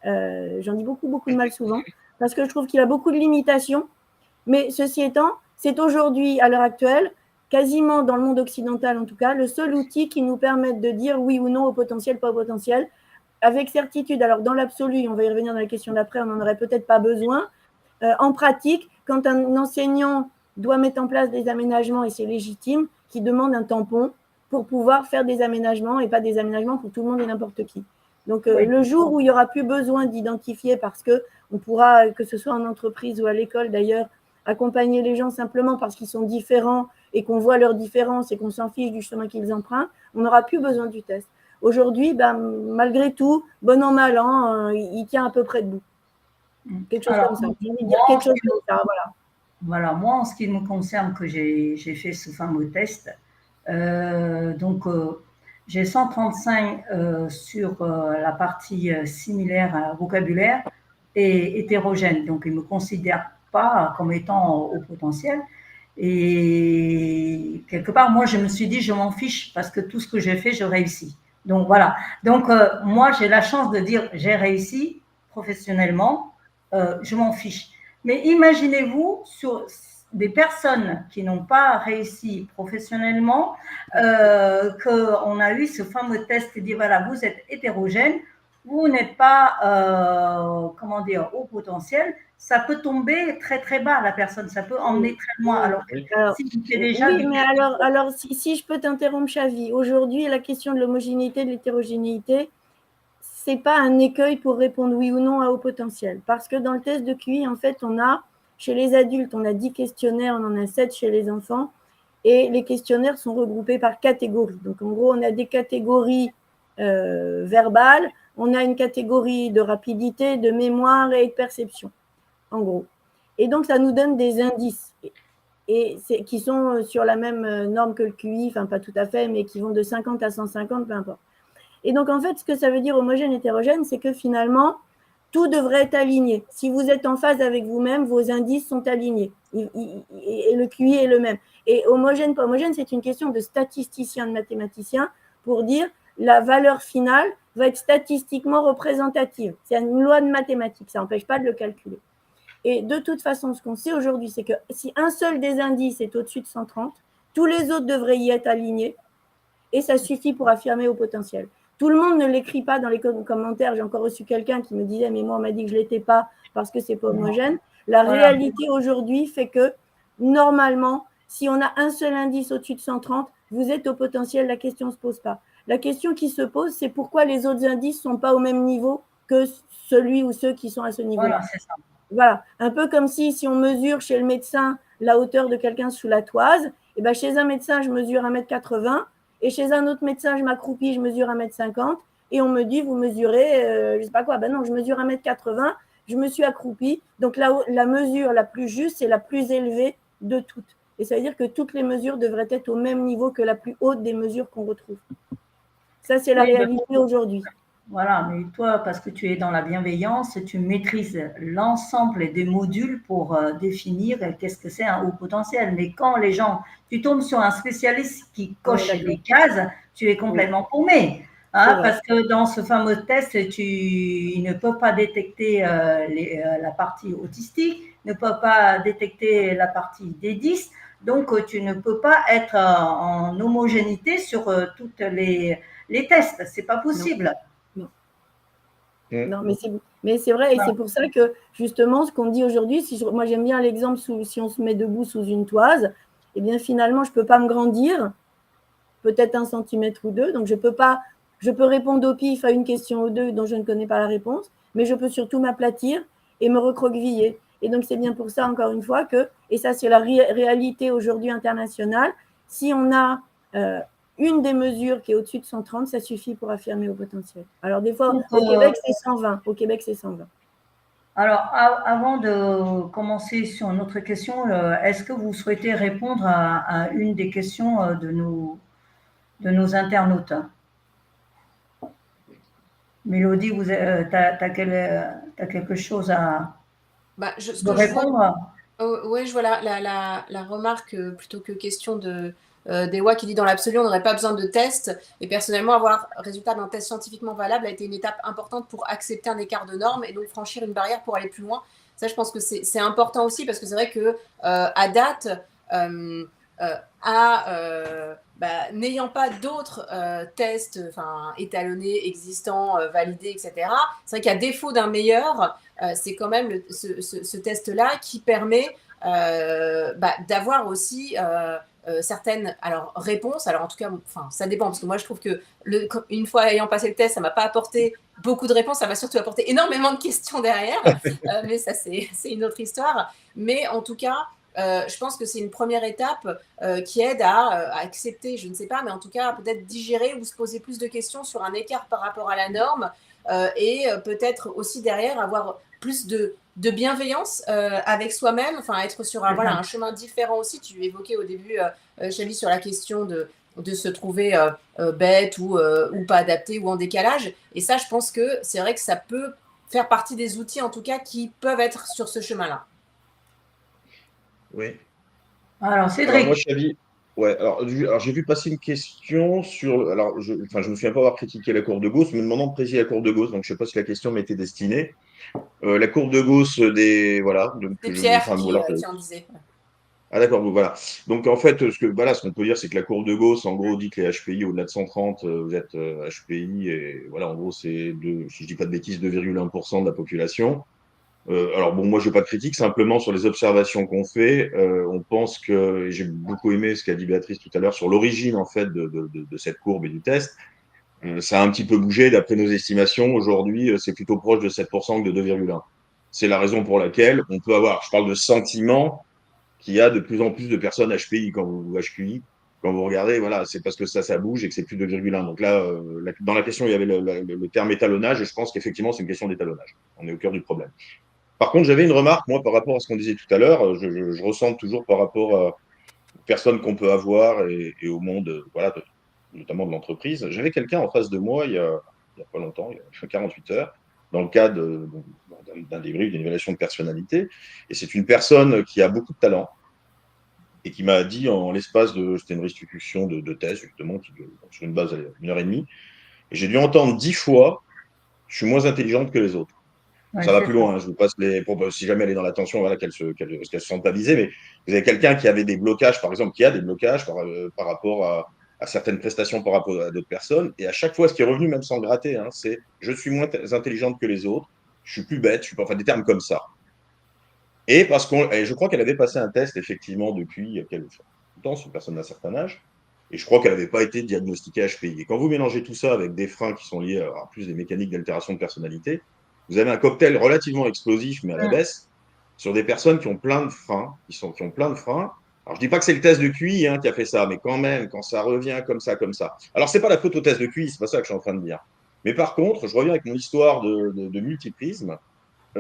S3: J'en dis beaucoup de mal souvent parce que je trouve qu'il a beaucoup de limitations. Mais ceci étant, c'est aujourd'hui, à l'heure actuelle, quasiment dans le monde occidental en tout cas, le seul outil qui nous permette de dire oui ou non au potentiel, pas au potentiel, avec certitude. Alors dans l'absolu, on va y revenir dans la question d'après, on n'en aurait peut-être pas besoin. En pratique, quand un enseignant doit mettre en place des aménagements, et c'est légitime, qui demande un tampon pour pouvoir faire des aménagements et pas des aménagements pour tout le monde et n'importe qui. Donc, le jour où il n'y aura plus besoin d'identifier parce qu'on pourra, que ce soit en entreprise ou à l'école d'ailleurs, accompagner les gens simplement parce qu'ils sont différents et qu'on voit leurs différences et qu'on s'en fiche du chemin qu'ils empruntent, on n'aura plus besoin du test. Aujourd'hui, malgré tout, bon an, mal an, il tient à peu près debout. Quelque chose
S1: Alors,
S3: comme ça. J'ai envie de
S1: moi,
S3: dire quelque chose comme ça, voilà.
S1: voilà, moi, en ce qui me concerne, que j'ai fait ce fameux test, j'ai 135 sur la partie similaire à vocabulaire et hétérogène. Donc, ils ne me considèrent pas comme étant au potentiel. Et quelque part, moi, je me suis dit, je m'en fiche parce que tout ce que j'ai fait, je réussis. Donc, voilà. Donc, moi, j'ai la chance de dire, j'ai réussi professionnellement, je m'en fiche. Mais imaginez-vous sur des personnes qui n'ont pas réussi professionnellement, qu'on a eu ce fameux test qui dit voilà, vous êtes hétérogène, vous n'êtes pas, comment dire, au potentiel, ça peut tomber très très bas la personne, ça peut emmener très loin. Alors que
S3: Alors,
S1: si vous faites déjà
S3: oui, mais alors si je peux t'interrompre, Chavi, aujourd'hui, la question de l'homogénéité, de l'hétérogénéité, c'est pas un écueil pour répondre oui ou non à haut potentiel. Parce que dans le test de QI, en fait, chez les adultes, on a 10 questionnaires, on en a 7 chez les enfants, et les questionnaires sont regroupés par catégories. Donc, en gros, on a des catégories verbales, on a une catégorie de rapidité, de mémoire et de perception, en gros. Et donc, ça nous donne des indices qui sont sur la même norme que le QI, enfin, pas tout à fait, mais qui vont de 50 à 150, peu importe. Et donc, en fait, ce que ça veut dire homogène, hétérogène, c'est que finalement, tout devrait être aligné. Si vous êtes en phase avec vous-même, vos indices sont alignés. Et le QI est le même. Et homogène, pas homogène, c'est une question de statisticien, de mathématicien, pour dire la valeur finale va être statistiquement représentative. C'est une loi de mathématiques, ça n'empêche pas de le calculer. Et de toute façon, ce qu'on sait aujourd'hui, c'est que si un seul des indices est au-dessus de 130, tous les autres devraient y être alignés, et ça suffit pour affirmer au potentiel. Tout le monde ne l'écrit pas dans les commentaires. J'ai encore reçu quelqu'un qui me disait, mais moi, on m'a dit que je ne l'étais pas parce que ce n'est pas homogène. La réalité aujourd'hui fait que, normalement, si on a un seul indice au-dessus de 130, vous êtes au potentiel, la question ne se pose pas. La question qui se pose, c'est pourquoi les autres indices ne sont pas au même niveau que celui ou ceux qui sont à ce niveau-là.
S1: Voilà, c'est ça.
S3: Voilà, un peu comme si on mesure chez le médecin la hauteur de quelqu'un sous la toise, et ben chez un médecin, je mesure 1,80 m, et chez un autre médecin, je m'accroupis, je mesure 1,50 m, et on me dit, vous mesurez, je ne sais pas quoi, ben non, je mesure 1,80 m, je me suis accroupie, donc la mesure la plus juste, c'est la plus élevée de toutes. Et ça veut dire que toutes les mesures devraient être au même niveau que la plus haute des mesures qu'on retrouve. Ça, c'est la réalité aujourd'hui.
S1: Voilà, mais toi, parce que tu es dans la bienveillance, tu maîtrises l'ensemble des modules pour définir qu'est-ce que c'est un haut potentiel. Mais quand les gens, tu tombes sur un spécialiste qui coche les cases, tu es complètement paumé. Hein, parce que dans ce fameux test, il ne peut pas détecter la partie autistique, ne peut pas détecter la partie des 10. Donc, tu ne peux pas être en homogénéité sur toutes les tests. C'est pas possible.
S3: Non, mais c'est vrai, et c'est pour ça que justement, ce qu'on dit aujourd'hui, moi j'aime bien l'exemple si on se met debout sous une toise, eh bien finalement, je ne peux pas me grandir, peut-être 1 centimètre ou 2, donc je peux répondre au pif à une question ou deux dont je ne connais pas la réponse, mais je peux surtout m'aplatir et me recroqueviller. Et donc c'est bien pour ça, encore une fois, et ça c'est la réalité aujourd'hui internationale, si on a une des mesures qui est au-dessus de 130, ça suffit pour affirmer au potentiel. Alors, des fois, au Québec, c'est 120. Au Québec, c'est 120.
S1: Alors, avant de commencer sur notre question, est-ce que vous souhaitez répondre à une des questions de nos internautes? Mélodie, tu as quelque chose à répondre?
S2: Oui, je vois la remarque plutôt que question d'Ewa qui dit dans l'absolu, on n'aurait pas besoin de tests. Et personnellement, avoir résultat d'un test scientifiquement valable a été une étape importante pour accepter un écart de normes et donc franchir une barrière pour aller plus loin. Ça, je pense que c'est important aussi parce que c'est vrai que à date, n'ayant pas d'autres tests étalonnés, existants, validés, etc., c'est vrai qu'à défaut d'un meilleur, c'est quand même ce test-là qui permet d'avoir aussi certaines réponses. Alors en tout cas, ça dépend, parce que moi je trouve que une fois ayant passé le test, ça ne m'a pas apporté beaucoup de réponses, ça m'a surtout apporté énormément de questions derrière, mais ça c'est une autre histoire. Mais en tout cas, je pense que c'est une première étape qui aide à accepter, je ne sais pas, mais en tout cas peut-être digérer ou se poser plus de questions sur un écart par rapport à la norme et peut-être aussi derrière avoir plus de de bienveillance avec soi-même, enfin être sur un chemin différent aussi. Tu évoquais au début, Chélie, sur la question de se trouver bête ou pas adapté ou en décalage. Et ça, je pense que c'est vrai que ça peut faire partie des outils, en tout cas, qui peuvent être sur ce chemin-là.
S4: Oui.
S1: Alors, Cédric.
S4: Alors moi, Chavi, ouais, alors j'ai vu passer une question sur. Alors, je me souviens pas avoir critiqué la courbe de Gauss, me demandant de préciser la courbe de Gauss, donc je sais pas si la question m'était destinée. La courbe de Gauss des. Voilà. Donc,
S2: c'est Pierre qui en disait.
S4: Ah d'accord, bon, voilà. Donc en fait, ce qu'on peut dire, c'est que la courbe de Gauss, en gros, dit que les HPI au-delà de 130, vous êtes HPI, et voilà, en gros, c'est, si je dis pas de bêtises, 2,1% de la population. Alors bon, moi, je n'ai pas de critique, simplement sur les observations qu'on fait, on pense que, et j'ai beaucoup aimé ce qu'a dit Béatrice tout à l'heure sur l'origine en fait de cette courbe et du test. Ça a un petit peu bougé d'après nos estimations. Aujourd'hui, c'est plutôt proche de 7% que de 2,1. C'est la raison pour laquelle on peut avoir, je parle de sentiment, qu'il y a de plus en plus de personnes HPI ou HQI. Quand vous regardez, voilà, c'est parce que ça bouge et que c'est plus de 2,1. Donc là, dans la question, il y avait le terme étalonnage, et je pense qu'effectivement, c'est une question d'étalonnage. On est au cœur du problème. Par contre, j'avais une remarque, moi, par rapport à ce qu'on disait tout à l'heure. Je ressens toujours par rapport aux personnes qu'on peut avoir et au monde, voilà, notamment de l'entreprise. J'avais quelqu'un en face de moi il y a pas longtemps, il y a 48 heures, dans le cadre d'un débrief, d'une évaluation de personnalité. Et c'est une personne qui a beaucoup de talent et qui m'a dit en l'espace de. C'était une restitution de thèse, justement, sur une base d'une heure et demie. Et j'ai dû entendre 10 fois, je suis moins intelligente que les autres.
S1: Ouais,
S4: Ça va plus loin, hein. Je vous passe si jamais elle est dans l'attention, voilà, qu'elle se sente pas visée. Mais vous avez quelqu'un qui avait des blocages, par exemple, qui a des blocages par rapport à certaines prestations par rapport à d'autres personnes. Et à chaque fois, ce qui est revenu, même sans gratter, hein, c'est je suis moins intelligente que les autres, je suis plus bête, je suis pas, enfin, des termes comme ça. Et je crois qu'elle avait passé un test, effectivement, depuis quelques temps, c'est une personne d'un certain âge. Et je crois qu'elle n'avait pas été diagnostiquée HPI. Et quand vous mélangez tout ça avec des freins qui sont liés à plus des mécaniques d'altération de personnalité, vous avez un cocktail relativement explosif, mais à la baisse, sur des personnes qui ont plein de freins, qui ont plein de freins. Alors, je dis pas que c'est le test de QI qui a fait ça, mais quand même, quand ça revient comme ça. Alors, c'est pas la faute au test de QI, c'est pas ça que je suis en train de dire. Mais par contre, je reviens avec mon histoire de multiprisme.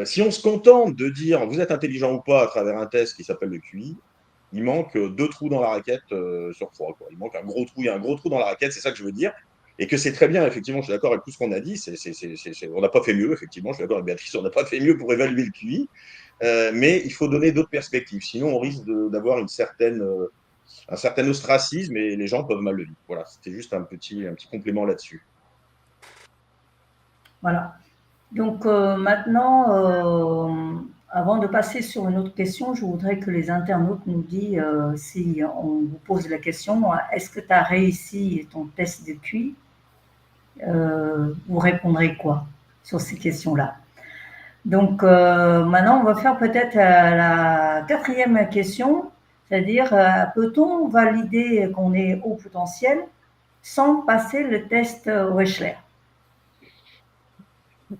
S4: Si on se contente de dire vous êtes intelligent ou pas à travers un test qui s'appelle le QI, il manque 2 trous dans la raquette sur 3. Quoi. Il manque un gros trou, il y a un gros trou dans la raquette, c'est ça que je veux dire. Et que c'est très bien, effectivement, je suis d'accord avec tout ce qu'on a dit. On n'a pas fait mieux, effectivement, je suis d'accord avec Béatrice, on n'a pas fait mieux pour évaluer le QI. Mais il faut donner d'autres perspectives. Sinon, on risque d'avoir un certain ostracisme et les gens peuvent mal le vivre. Voilà, c'était juste un petit complément là-dessus.
S1: Voilà. Donc maintenant, avant de passer sur une autre question, je voudrais que les internautes nous disent, si on vous pose la question, est-ce que tu as réussi ton test de QI? Vous répondrez quoi sur ces questions-là? Donc maintenant, on va faire peut-être la 4e question, c'est-à-dire peut-on valider qu'on est haut potentiel sans passer le test Wechsler?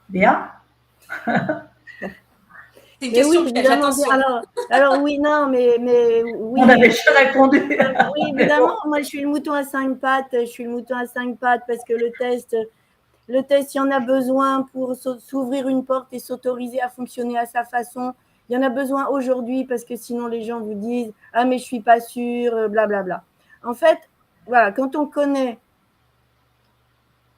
S1: Béa?
S2: C'est une question,
S3: oui, évidemment. Alors oui, non, mais oui.
S1: On avait déjà répondu.
S3: Oui, évidemment. Moi, je suis le mouton à 5 pattes. Je suis le mouton à 5 pattes parce que le test, il y en a besoin pour s'ouvrir une porte et s'autoriser à fonctionner à sa façon. Il y en a besoin aujourd'hui parce que sinon les gens vous disent « Ah, mais je suis pas sûre, blablabla. » Bla. En fait, voilà, quand on connaît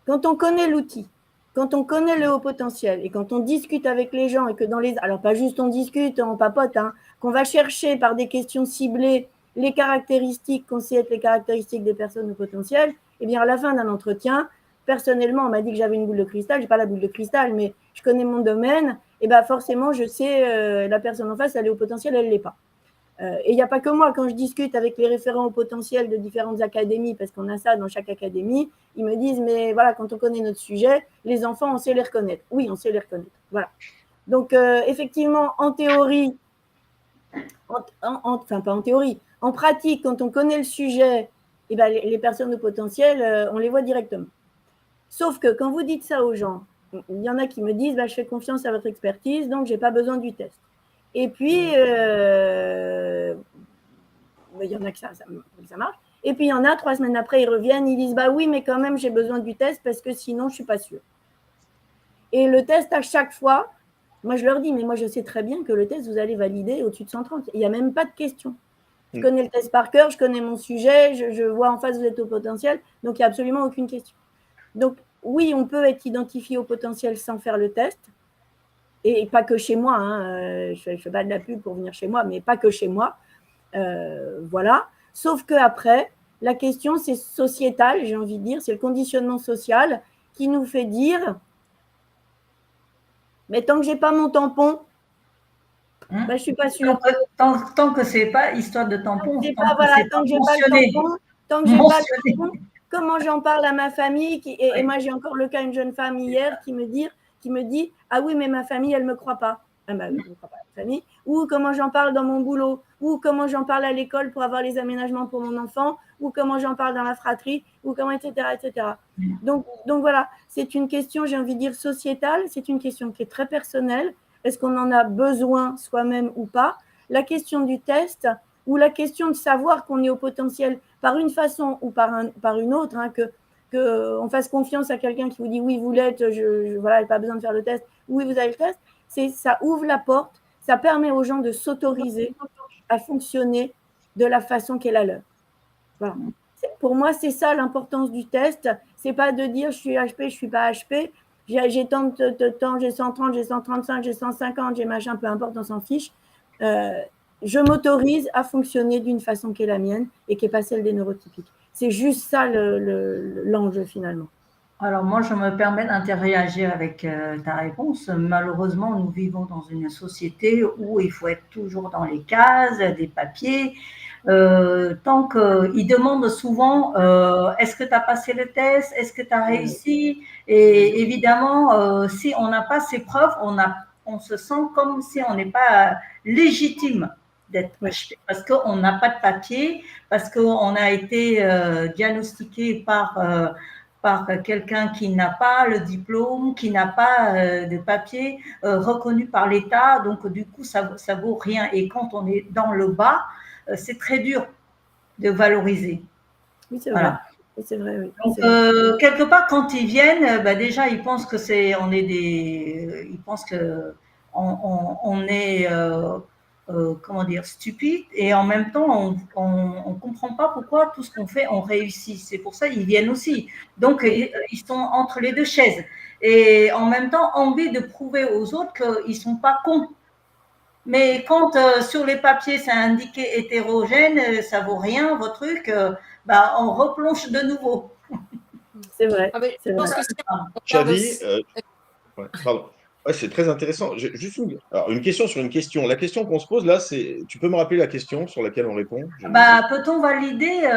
S3: l'outil, quand on connaît le haut potentiel et quand on discute avec les gens et que alors pas juste on discute, on papote, hein, qu'on va chercher par des questions ciblées les caractéristiques qu'on sait être les caractéristiques des personnes au potentiel, eh bien à la fin d'un entretien, personnellement, on m'a dit que j'avais une boule de cristal, j'ai pas la boule de cristal, mais je connais mon domaine, et ben forcément je sais la personne en face, elle est au potentiel, elle l'est pas. Et il n'y a pas que moi, quand je discute avec les référents au potentiel de différentes académies, parce qu'on a ça dans chaque académie, ils me disent, mais voilà, quand on connaît notre sujet, les enfants, on sait les reconnaître. Oui, on sait les reconnaître. Voilà. Donc, effectivement, en théorie, enfin pas en théorie, en pratique, quand on connaît le sujet, eh ben, les personnes au potentiel, on les voit directement. Sauf que quand vous dites ça aux gens, il y en a qui me disent, je fais confiance à votre expertise, donc je n'ai pas besoin du test. Et puis, il y en a que ça marche. Et puis, il y en a, 3 semaines après, ils reviennent, ils disent, oui, mais quand même, j'ai besoin du test parce que sinon, je ne suis pas sûre. Et le test, à chaque fois, Moi, je leur dis, mais moi, je sais très bien que le test, vous allez valider au-dessus de 130. Il n'y a même pas de question. Je connais le test par cœur, je connais mon sujet, je vois en face, vous êtes au potentiel, donc il n'y a absolument aucune question. Donc, oui, on peut être identifié au potentiel sans faire le test, et pas que chez moi, hein, je ne fais pas de la pub pour venir chez moi, mais pas que chez moi. Voilà. Sauf qu'après, la question, c'est sociétal, j'ai envie de dire, c'est le conditionnement social qui nous fait dire, mais tant que je n'ai pas mon tampon, ben, je ne suis pas sûre.
S1: Tant que ce n'est pas histoire de tampon,
S3: tant que je n'ai pas le tampon, tant que je n'ai pas le tampon, comment j'en parle à ma famille et moi, j'ai encore le cas d'une jeune femme hier qui me dit ah oui, mais ma famille, elle ne me croit pas. Ah ben, je ne crois pas à la famille. Ou comment j'en parle dans mon boulot, ou comment j'en parle à l'école pour avoir les aménagements pour mon enfant, ou comment j'en parle dans la fratrie, ou comment, etc. etc. Donc voilà, c'est une question, j'ai envie de dire, sociétale, c'est une question qui est très personnelle. Est-ce qu'on en a besoin soi-même ou pas? La question du test ou la question de savoir qu'on est au potentiel par une façon ou par une autre, hein, qu'on fasse confiance à quelqu'un qui vous dit oui, vous l'êtes, voilà, il n'y a pas besoin de faire le test, oui, vous avez le test, ça ouvre la porte, ça permet aux gens de s'autoriser à fonctionner de la façon qu'est la leur. Voilà. Pour moi, c'est ça l'importance du test. C'est pas de dire je suis HP, je ne suis pas HP, j'ai tant de temps, j'ai 130, j'ai 135, j'ai 150, j'ai machin, peu importe, on s'en fiche. Je m'autorise à fonctionner d'une façon qui est la mienne et qui n'est pas celle des neurotypiques. C'est juste ça l'enjeu finalement.
S1: Alors moi, je me permets d'interagir avec ta réponse. Malheureusement, nous vivons dans une société où il faut être toujours dans les cases, des papiers. Tant qu'ils demandent souvent est-ce que tu as passé le test, est-ce que tu as réussi, et évidemment, si on n'a pas ces preuves, on se sent comme si on n'est pas légitime d'être acheté, parce qu'on n'a pas de papier, parce qu'on a été diagnostiqué par quelqu'un qui n'a pas le diplôme, qui n'a pas de papier reconnu par l'État, donc du coup ça vaut rien. Et quand on est dans le bas, c'est très dur de valoriser.
S3: Oui, c'est vrai. Voilà. C'est vrai, oui.
S1: Donc, quelque part, quand ils viennent, déjà, ils pensent que ils pensent que on est, comment dire, stupide, et en même temps, on comprend pas pourquoi tout ce qu'on fait, on réussit. C'est pour ça qu'ils viennent aussi. Donc, ils sont entre les deux chaises. Et en même temps, envie de prouver aux autres qu'ils sont pas cons. Mais quand sur les papiers c'est indiqué hétérogène, ça vaut rien, vos trucs, on replonge de nouveau.
S3: C'est vrai.
S2: Ah ben, je pense que
S4: Chavi, pardon. Ouais, c'est très intéressant. Juste une question sur une question. La question qu'on se pose là, c'est. Tu peux me rappeler la question sur laquelle on répond?
S1: Peut-on valider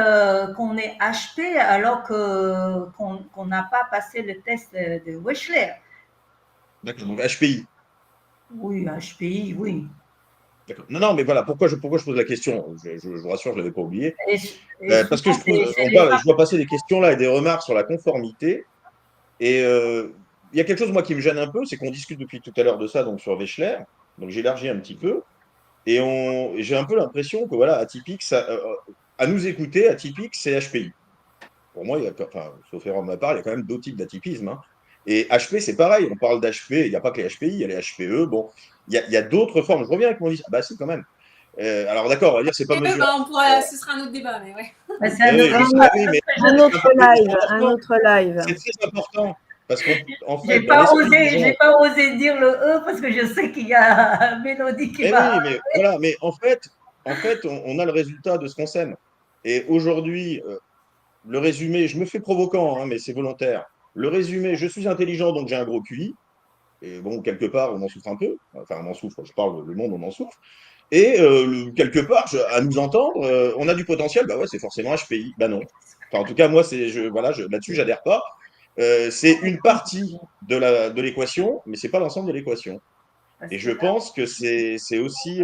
S1: qu'on est HP alors qu'on n'a pas passé le test de Wechsler?
S4: D'accord, donc HPI.
S1: Oui, HPI, oui.
S4: D'accord. Non, mais voilà, pourquoi je pose la question? Je vous rassure, je ne l'avais pas oublié. Parce que je vois passer des questions là et des remarques sur la conformité. Et il y a quelque chose, moi, qui me gêne un peu, c'est qu'on discute depuis tout à l'heure de ça, donc sur Wechsler. Donc j'élargis un petit peu. Et j'ai un peu l'impression que, voilà, atypique, à nous écouter, atypique, c'est HPI. Pour moi, sauf erreur de ma part, il y a quand même d'autres types d'atypisme. Hein. Et HP, c'est pareil, on parle d'HP, il n'y a pas que les HPI, il y a les HPE. Bon, il y a d'autres formes. Je reviens avec mon disque. Ah, bah si, quand même. Alors d'accord, on va dire c'est pas mesuré.
S2: Ce sera un autre débat, mais ouais.
S3: Un autre live.
S4: C'est très important. Parce qu'en fait,
S1: j'ai pas osé dire le E parce que je sais qu'il y a Mélodie qui va.
S4: Oui, mais voilà, mais en fait, on a le résultat de ce qu'on sème. Et aujourd'hui, le résumé, je me fais provoquant, hein, mais c'est volontaire. Le résumé, je suis intelligent, donc j'ai un gros QI. Et bon, quelque part, on en souffre un peu. Enfin, on en souffre, je parle, le monde, on en souffre. Et quelque part, à nous entendre, on a du potentiel, bah ouais, c'est forcément HPI. Bah non. Enfin, en tout cas, moi, là-dessus, j'adhère pas. C'est une partie de l'équation, mais c'est pas l'ensemble de l'équation. Et je pense que c'est aussi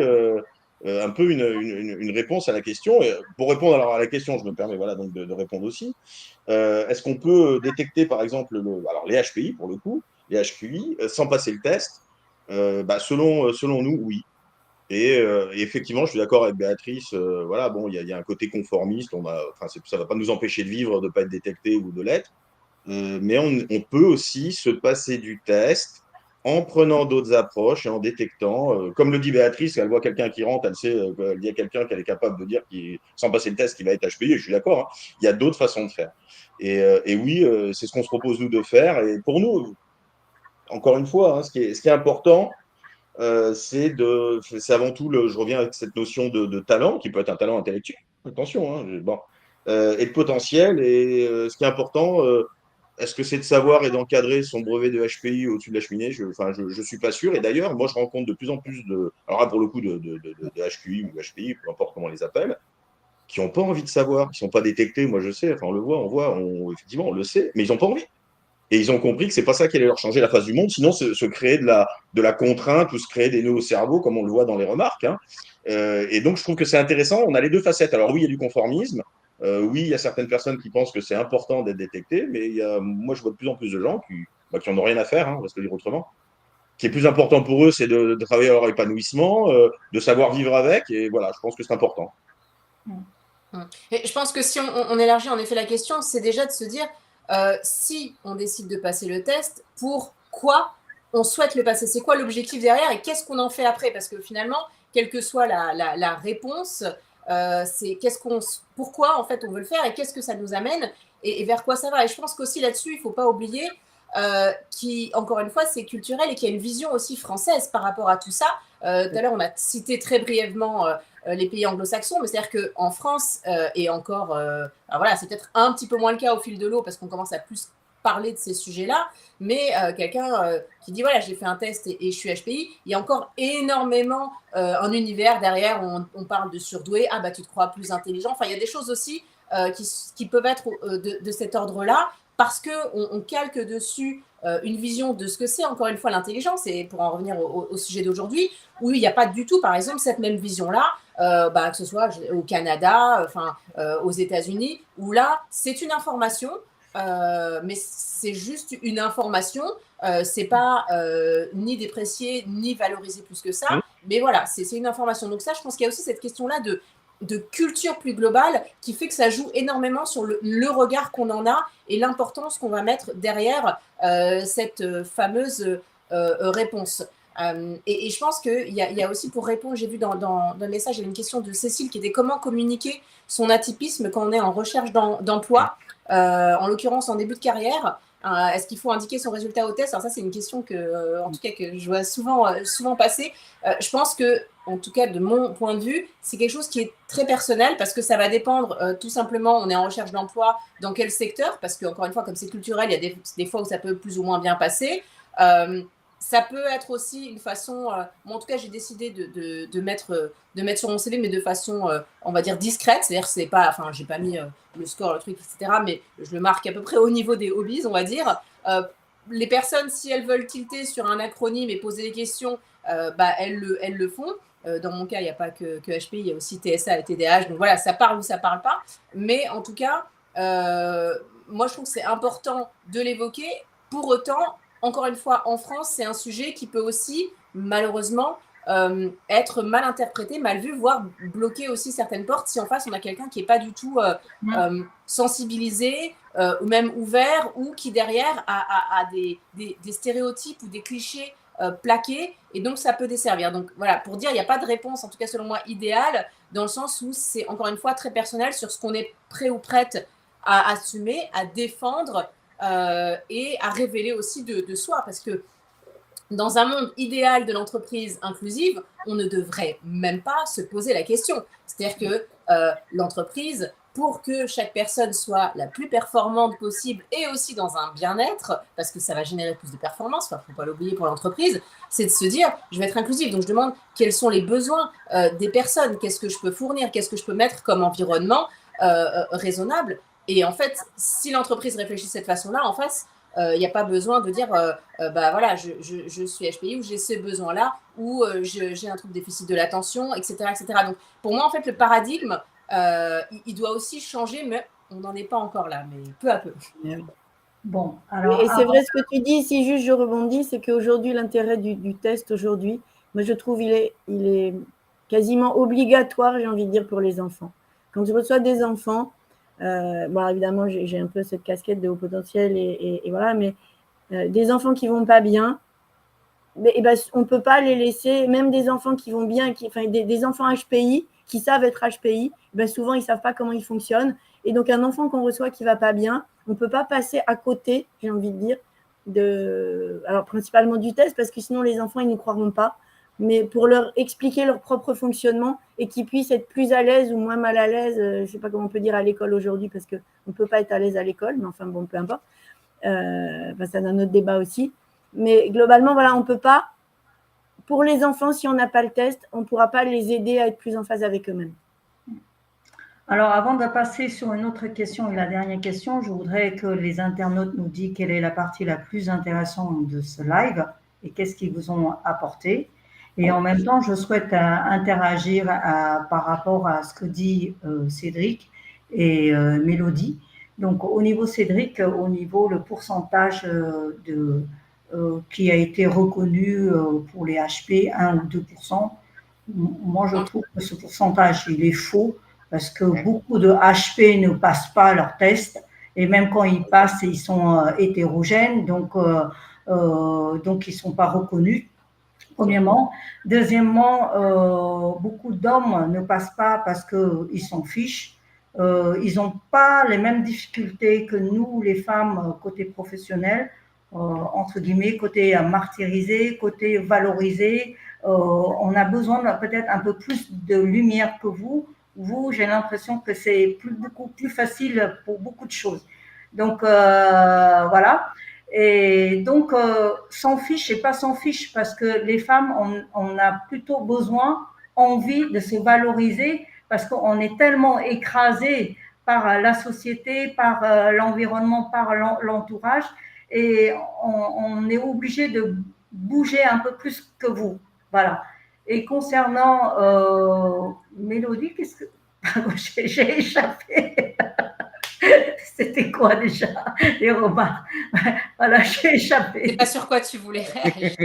S4: un peu une réponse à la question. Et pour répondre alors à la question, je me permets voilà, donc de répondre aussi. Est-ce qu'on peut détecter, par exemple, alors les HPI, pour le coup, les HQI, sans passer le test? Selon nous, oui. Et effectivement, je suis d'accord avec Béatrice. Voilà, bon, il y a un côté conformiste. Ça ne va pas nous empêcher de vivre, de ne pas être détecté ou de l'être. Mais on peut aussi se passer du test en prenant d'autres approches et en détectant, comme le dit Béatrice, elle voit quelqu'un qui rentre, elle sait, elle dit à quelqu'un qu'elle est capable de dire, sans passer le test, qu'il va être HPI, et je suis d'accord, hein, il y a d'autres façons de faire. Et oui, c'est ce qu'on se propose, nous, de faire. Et pour nous, encore une fois, hein, ce qui est important, c'est avant tout, je reviens avec cette notion de talent, qui peut être un talent intellectuel, attention, hein, bon, et de potentiel. Et ce qui est important, est-ce que c'est de savoir et d'encadrer son brevet de HPI au-dessus de la cheminée? Je suis pas sûr. Et d'ailleurs, moi, je rencontre de plus en plus alors là, pour le coup, de HQI ou HPI, peu importe comment on les appelle, qui n'ont pas envie de savoir, qui ne sont pas détectés. Moi, je sais, enfin, on le voit, effectivement, on le sait, mais ils n'ont pas envie. Et ils ont compris que c'est pas ça qui allait leur changer la face du monde, sinon se créer de la contrainte ou se créer des nœuds au cerveau, comme on le voit dans les remarques, hein. Et donc, je trouve que c'est intéressant. On a les deux facettes. Alors oui, il y a du conformisme. Oui, il y a certaines personnes qui pensent que c'est important d'être détecté, mais moi, je vois de plus en plus de gens qui en ont rien à faire, hein, on va se le dire autrement. Ce qui est plus important pour eux, c'est de travailler à leur épanouissement, de savoir vivre avec. Et voilà, je pense que c'est important.
S2: Et je pense que si on élargit en effet la question, c'est déjà de se dire, si on décide de passer le test, pourquoi on souhaite le passer? C'est quoi l'objectif derrière et qu'est-ce qu'on en fait après? Parce que finalement, quelle que soit la réponse, c'est pourquoi en fait on veut le faire et qu'est-ce que ça nous amène et vers quoi ça va. Et je pense qu'aussi là-dessus, il ne faut pas oublier encore une fois, c'est culturel et qu'il y a une vision aussi française par rapport à tout ça. Tout à l'heure, on a cité très brièvement les pays anglo-saxons, mais c'est-à-dire qu'en France, et encore, voilà, c'est peut-être un petit peu moins le cas au fil de l'eau parce qu'on commence à plus parler de ces sujets-là, mais quelqu'un qui dit, voilà, j'ai fait un test et je suis HPI, il y a encore énormément un univers derrière où on parle de surdoué, ah bah tu te crois plus intelligent, enfin il y a des choses aussi qui peuvent être de cet ordre-là, parce qu'on calque dessus une vision de ce que c'est, encore une fois, l'intelligence, et pour en revenir au sujet d'aujourd'hui, où il n'y a pas du tout, par exemple, cette même vision-là, que ce soit au Canada, aux États-Unis, où là, c'est une information, mais c'est juste une information, c'est pas ni déprécié, ni valorisé plus que ça, mais voilà, c'est une information. Donc ça, je pense qu'il y a aussi cette question-là de culture plus globale qui fait que ça joue énormément sur le regard qu'on en a et l'importance qu'on va mettre derrière cette fameuse réponse. Et je pense qu'il y a aussi pour répondre, j'ai vu dans le message, il y avait une question de Cécile qui était comment communiquer son atypisme quand on est en recherche d'emploi, en l'occurrence en début de carrière. Est-ce qu'il faut indiquer son résultat au test? Alors ça, c'est une question en tout cas, que je vois souvent passer. Je pense que, en tout cas, de mon point de vue, c'est quelque chose qui est très personnel parce que ça va dépendre tout simplement, on est en recherche d'emploi, dans quel secteur, parce qu'encore une fois, comme c'est culturel, il y a des fois où ça peut plus ou moins bien passer. Ça peut être aussi une façon, en tout cas, j'ai décidé de mettre sur mon CV, mais de façon, on va dire, discrète. C'est-à-dire, c'est pas, enfin, j'ai pas mis le score, le truc, etc., mais je le marque à peu près au niveau des hobbies, on va dire. Les personnes, si elles veulent tilter sur un acronyme et poser des questions, elles le font. Dans mon cas, il n'y a pas que HPI, il y a aussi TSA et TDAH. Donc voilà, ça parle ou ça parle pas. Mais en tout cas, moi, je trouve que c'est important de l'évoquer. Pour autant, encore une fois, en France, c'est un sujet qui peut aussi, malheureusement, être mal interprété, mal vu, voire bloquer aussi certaines portes si en face, on a quelqu'un qui n'est pas du tout sensibilisé ou même ouvert ou qui, derrière, a des stéréotypes ou des clichés plaqués et donc ça peut desservir. Donc voilà, pour dire, il n'y a pas de réponse, en tout cas selon moi, idéale, dans le sens où c'est encore une fois très personnel sur ce qu'on est prêt ou prête à assumer, à défendre et à révéler aussi de soi. Parce que dans un monde idéal de l'entreprise inclusive, on ne devrait même pas se poser la question. C'est-à-dire que l'entreprise, pour que chaque personne soit la plus performante possible et aussi dans un bien-être, parce que ça va générer plus de performance, il ne faut pas l'oublier pour l'entreprise, c'est de se dire, je vais être inclusive. Donc, je demande quels sont les besoins des personnes, qu'est-ce que je peux fournir, qu'est-ce que je peux mettre comme environnement raisonnable. Et en fait, si l'entreprise réfléchit de cette façon-là, en face, il n'y a pas besoin de dire voilà, je suis HPI ou j'ai ces besoins-là ou j'ai un trouble déficit de l'attention, etc., etc. Donc, pour moi, en fait, le paradigme, il doit aussi changer, mais on n'en est pas encore là, mais peu à peu.
S1: Bon, alors,
S3: et c'est vrai ce que tu dis, si juste je rebondis, c'est qu'aujourd'hui, l'intérêt du test aujourd'hui, moi je trouve il est quasiment obligatoire, j'ai envie de dire, pour les enfants. Quand je reçois des enfants, bon, évidemment, j'ai un peu cette casquette de haut potentiel et voilà, mais des enfants qui vont pas bien, on ne peut pas les laisser, même des enfants qui vont bien, des enfants HPI qui savent être HPI, souvent ils ne savent pas comment ils fonctionnent. Et donc un enfant qu'on reçoit qui ne va pas bien, on ne peut pas passer à côté, j'ai envie de dire, alors principalement du test, parce que sinon les enfants ils ne croiront pas, mais pour leur expliquer leur propre fonctionnement et qu'ils puissent être plus à l'aise ou moins mal à l'aise, je ne sais pas comment on peut dire à l'école aujourd'hui, parce qu'on ne peut pas être à l'aise à l'école, mais enfin bon, peu importe. C'est un autre débat aussi. Mais globalement, voilà, on ne peut pas, pour les enfants, si on n'a pas le test, on ne pourra pas les aider à être plus en phase avec eux-mêmes.
S1: Alors, avant de passer sur une autre question et la dernière question, je voudrais que les internautes nous disent quelle est la partie la plus intéressante de ce live et qu'est-ce qu'ils vous ont apporté. Et en même temps, je souhaite interagir par rapport à ce que dit Cédric et Mélodie. Donc, au niveau Cédric, au niveau le pourcentage qui a été reconnu pour les HP, 1 ou 2%, moi je trouve que ce pourcentage, il est faux parce que beaucoup de HP ne passent pas leur test et même quand ils passent, ils sont hétérogènes, donc ils ne sont pas reconnus. Premièrement. Deuxièmement, beaucoup d'hommes ne passent pas parce qu'ils s'en fichent. Ils n'ont pas les mêmes difficultés que nous, les femmes, côté professionnel, entre guillemets, côté martyrisé, côté valorisé. On a besoin peut-être un peu plus de lumière que vous. Vous, j'ai l'impression que c'est beaucoup plus facile pour beaucoup de choses. Donc, voilà. Et donc, s'en fiche et pas s'en fiche, parce que les femmes, on a plutôt besoin, envie de se valoriser, parce qu'on est tellement écrasé par la société, par l'environnement, par l'entourage, et on est obligé de bouger un peu plus que vous. Voilà. Et concernant Mélodie, qu'est-ce que... j'ai échappé. C'était quoi déjà? Les remarques. Voilà, j'ai échappé.
S2: C'est pas sur quoi tu voulais réagir.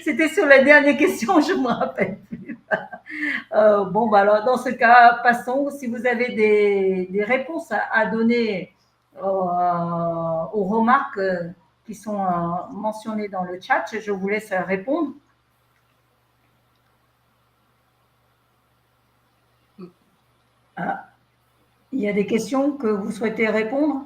S1: C'était sur la dernière question, je ne me rappelle plus. Bon, bah alors dans ce cas, passons. Si vous avez des réponses à donner aux remarques qui sont mentionnées dans le chat, je vous laisse répondre. Il y a des questions que vous souhaitez répondre?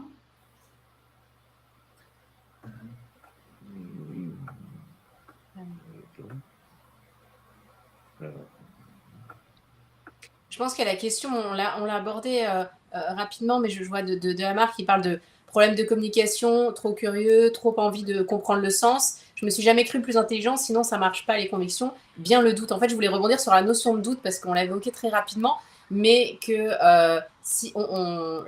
S2: Je pense qu'il y a la question, on l'a abordée rapidement, mais je vois de la marque qui parle de problème de communication, trop curieux, trop envie de comprendre le sens. Je me suis jamais cru plus intelligent, sinon ça marche pas les convictions. Bien le doute. En fait, je voulais rebondir sur la notion de doute parce qu'on l'a évoqué très rapidement, mais que si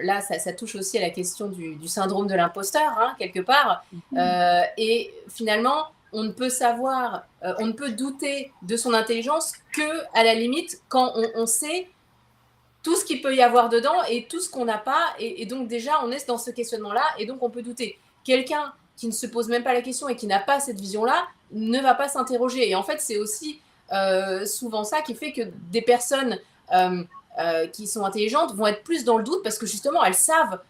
S2: là, ça touche aussi à la question du syndrome de l'imposteur, hein, quelque part. Et finalement, on ne peut savoir, on ne peut douter de son intelligence que à la limite quand on sait tout ce qu'il peut y avoir dedans et tout ce qu'on n'a pas. Et donc déjà, on est dans ce questionnement-là et donc on peut douter. Quelqu'un qui ne se pose même pas la question et qui n'a pas cette vision-là ne va pas s'interroger. Et en fait, c'est aussi souvent ça qui fait que des personnes qui sont intelligentes vont être plus dans le doute parce que justement, elles savent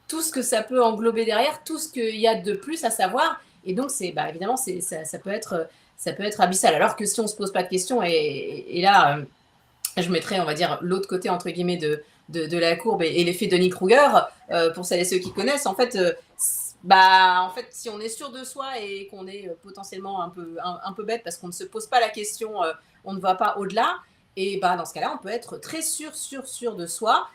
S2: tout ce que ça peut englober derrière, tout ce qu'il y a de plus à savoir. Et donc, évidemment, ça peut être abyssal. Alors que si on ne se pose pas de questions, et là, je mettrais, on va dire, l'autre côté, entre guillemets, de la courbe et l'effet Dunning Kruger, pour celles et ceux qui connaissent, en fait, si on est sûr de soi et qu'on est potentiellement un peu bête parce qu'on ne se pose pas la question, on ne va pas au-delà, et dans ce cas-là, on peut être très sûr de soi.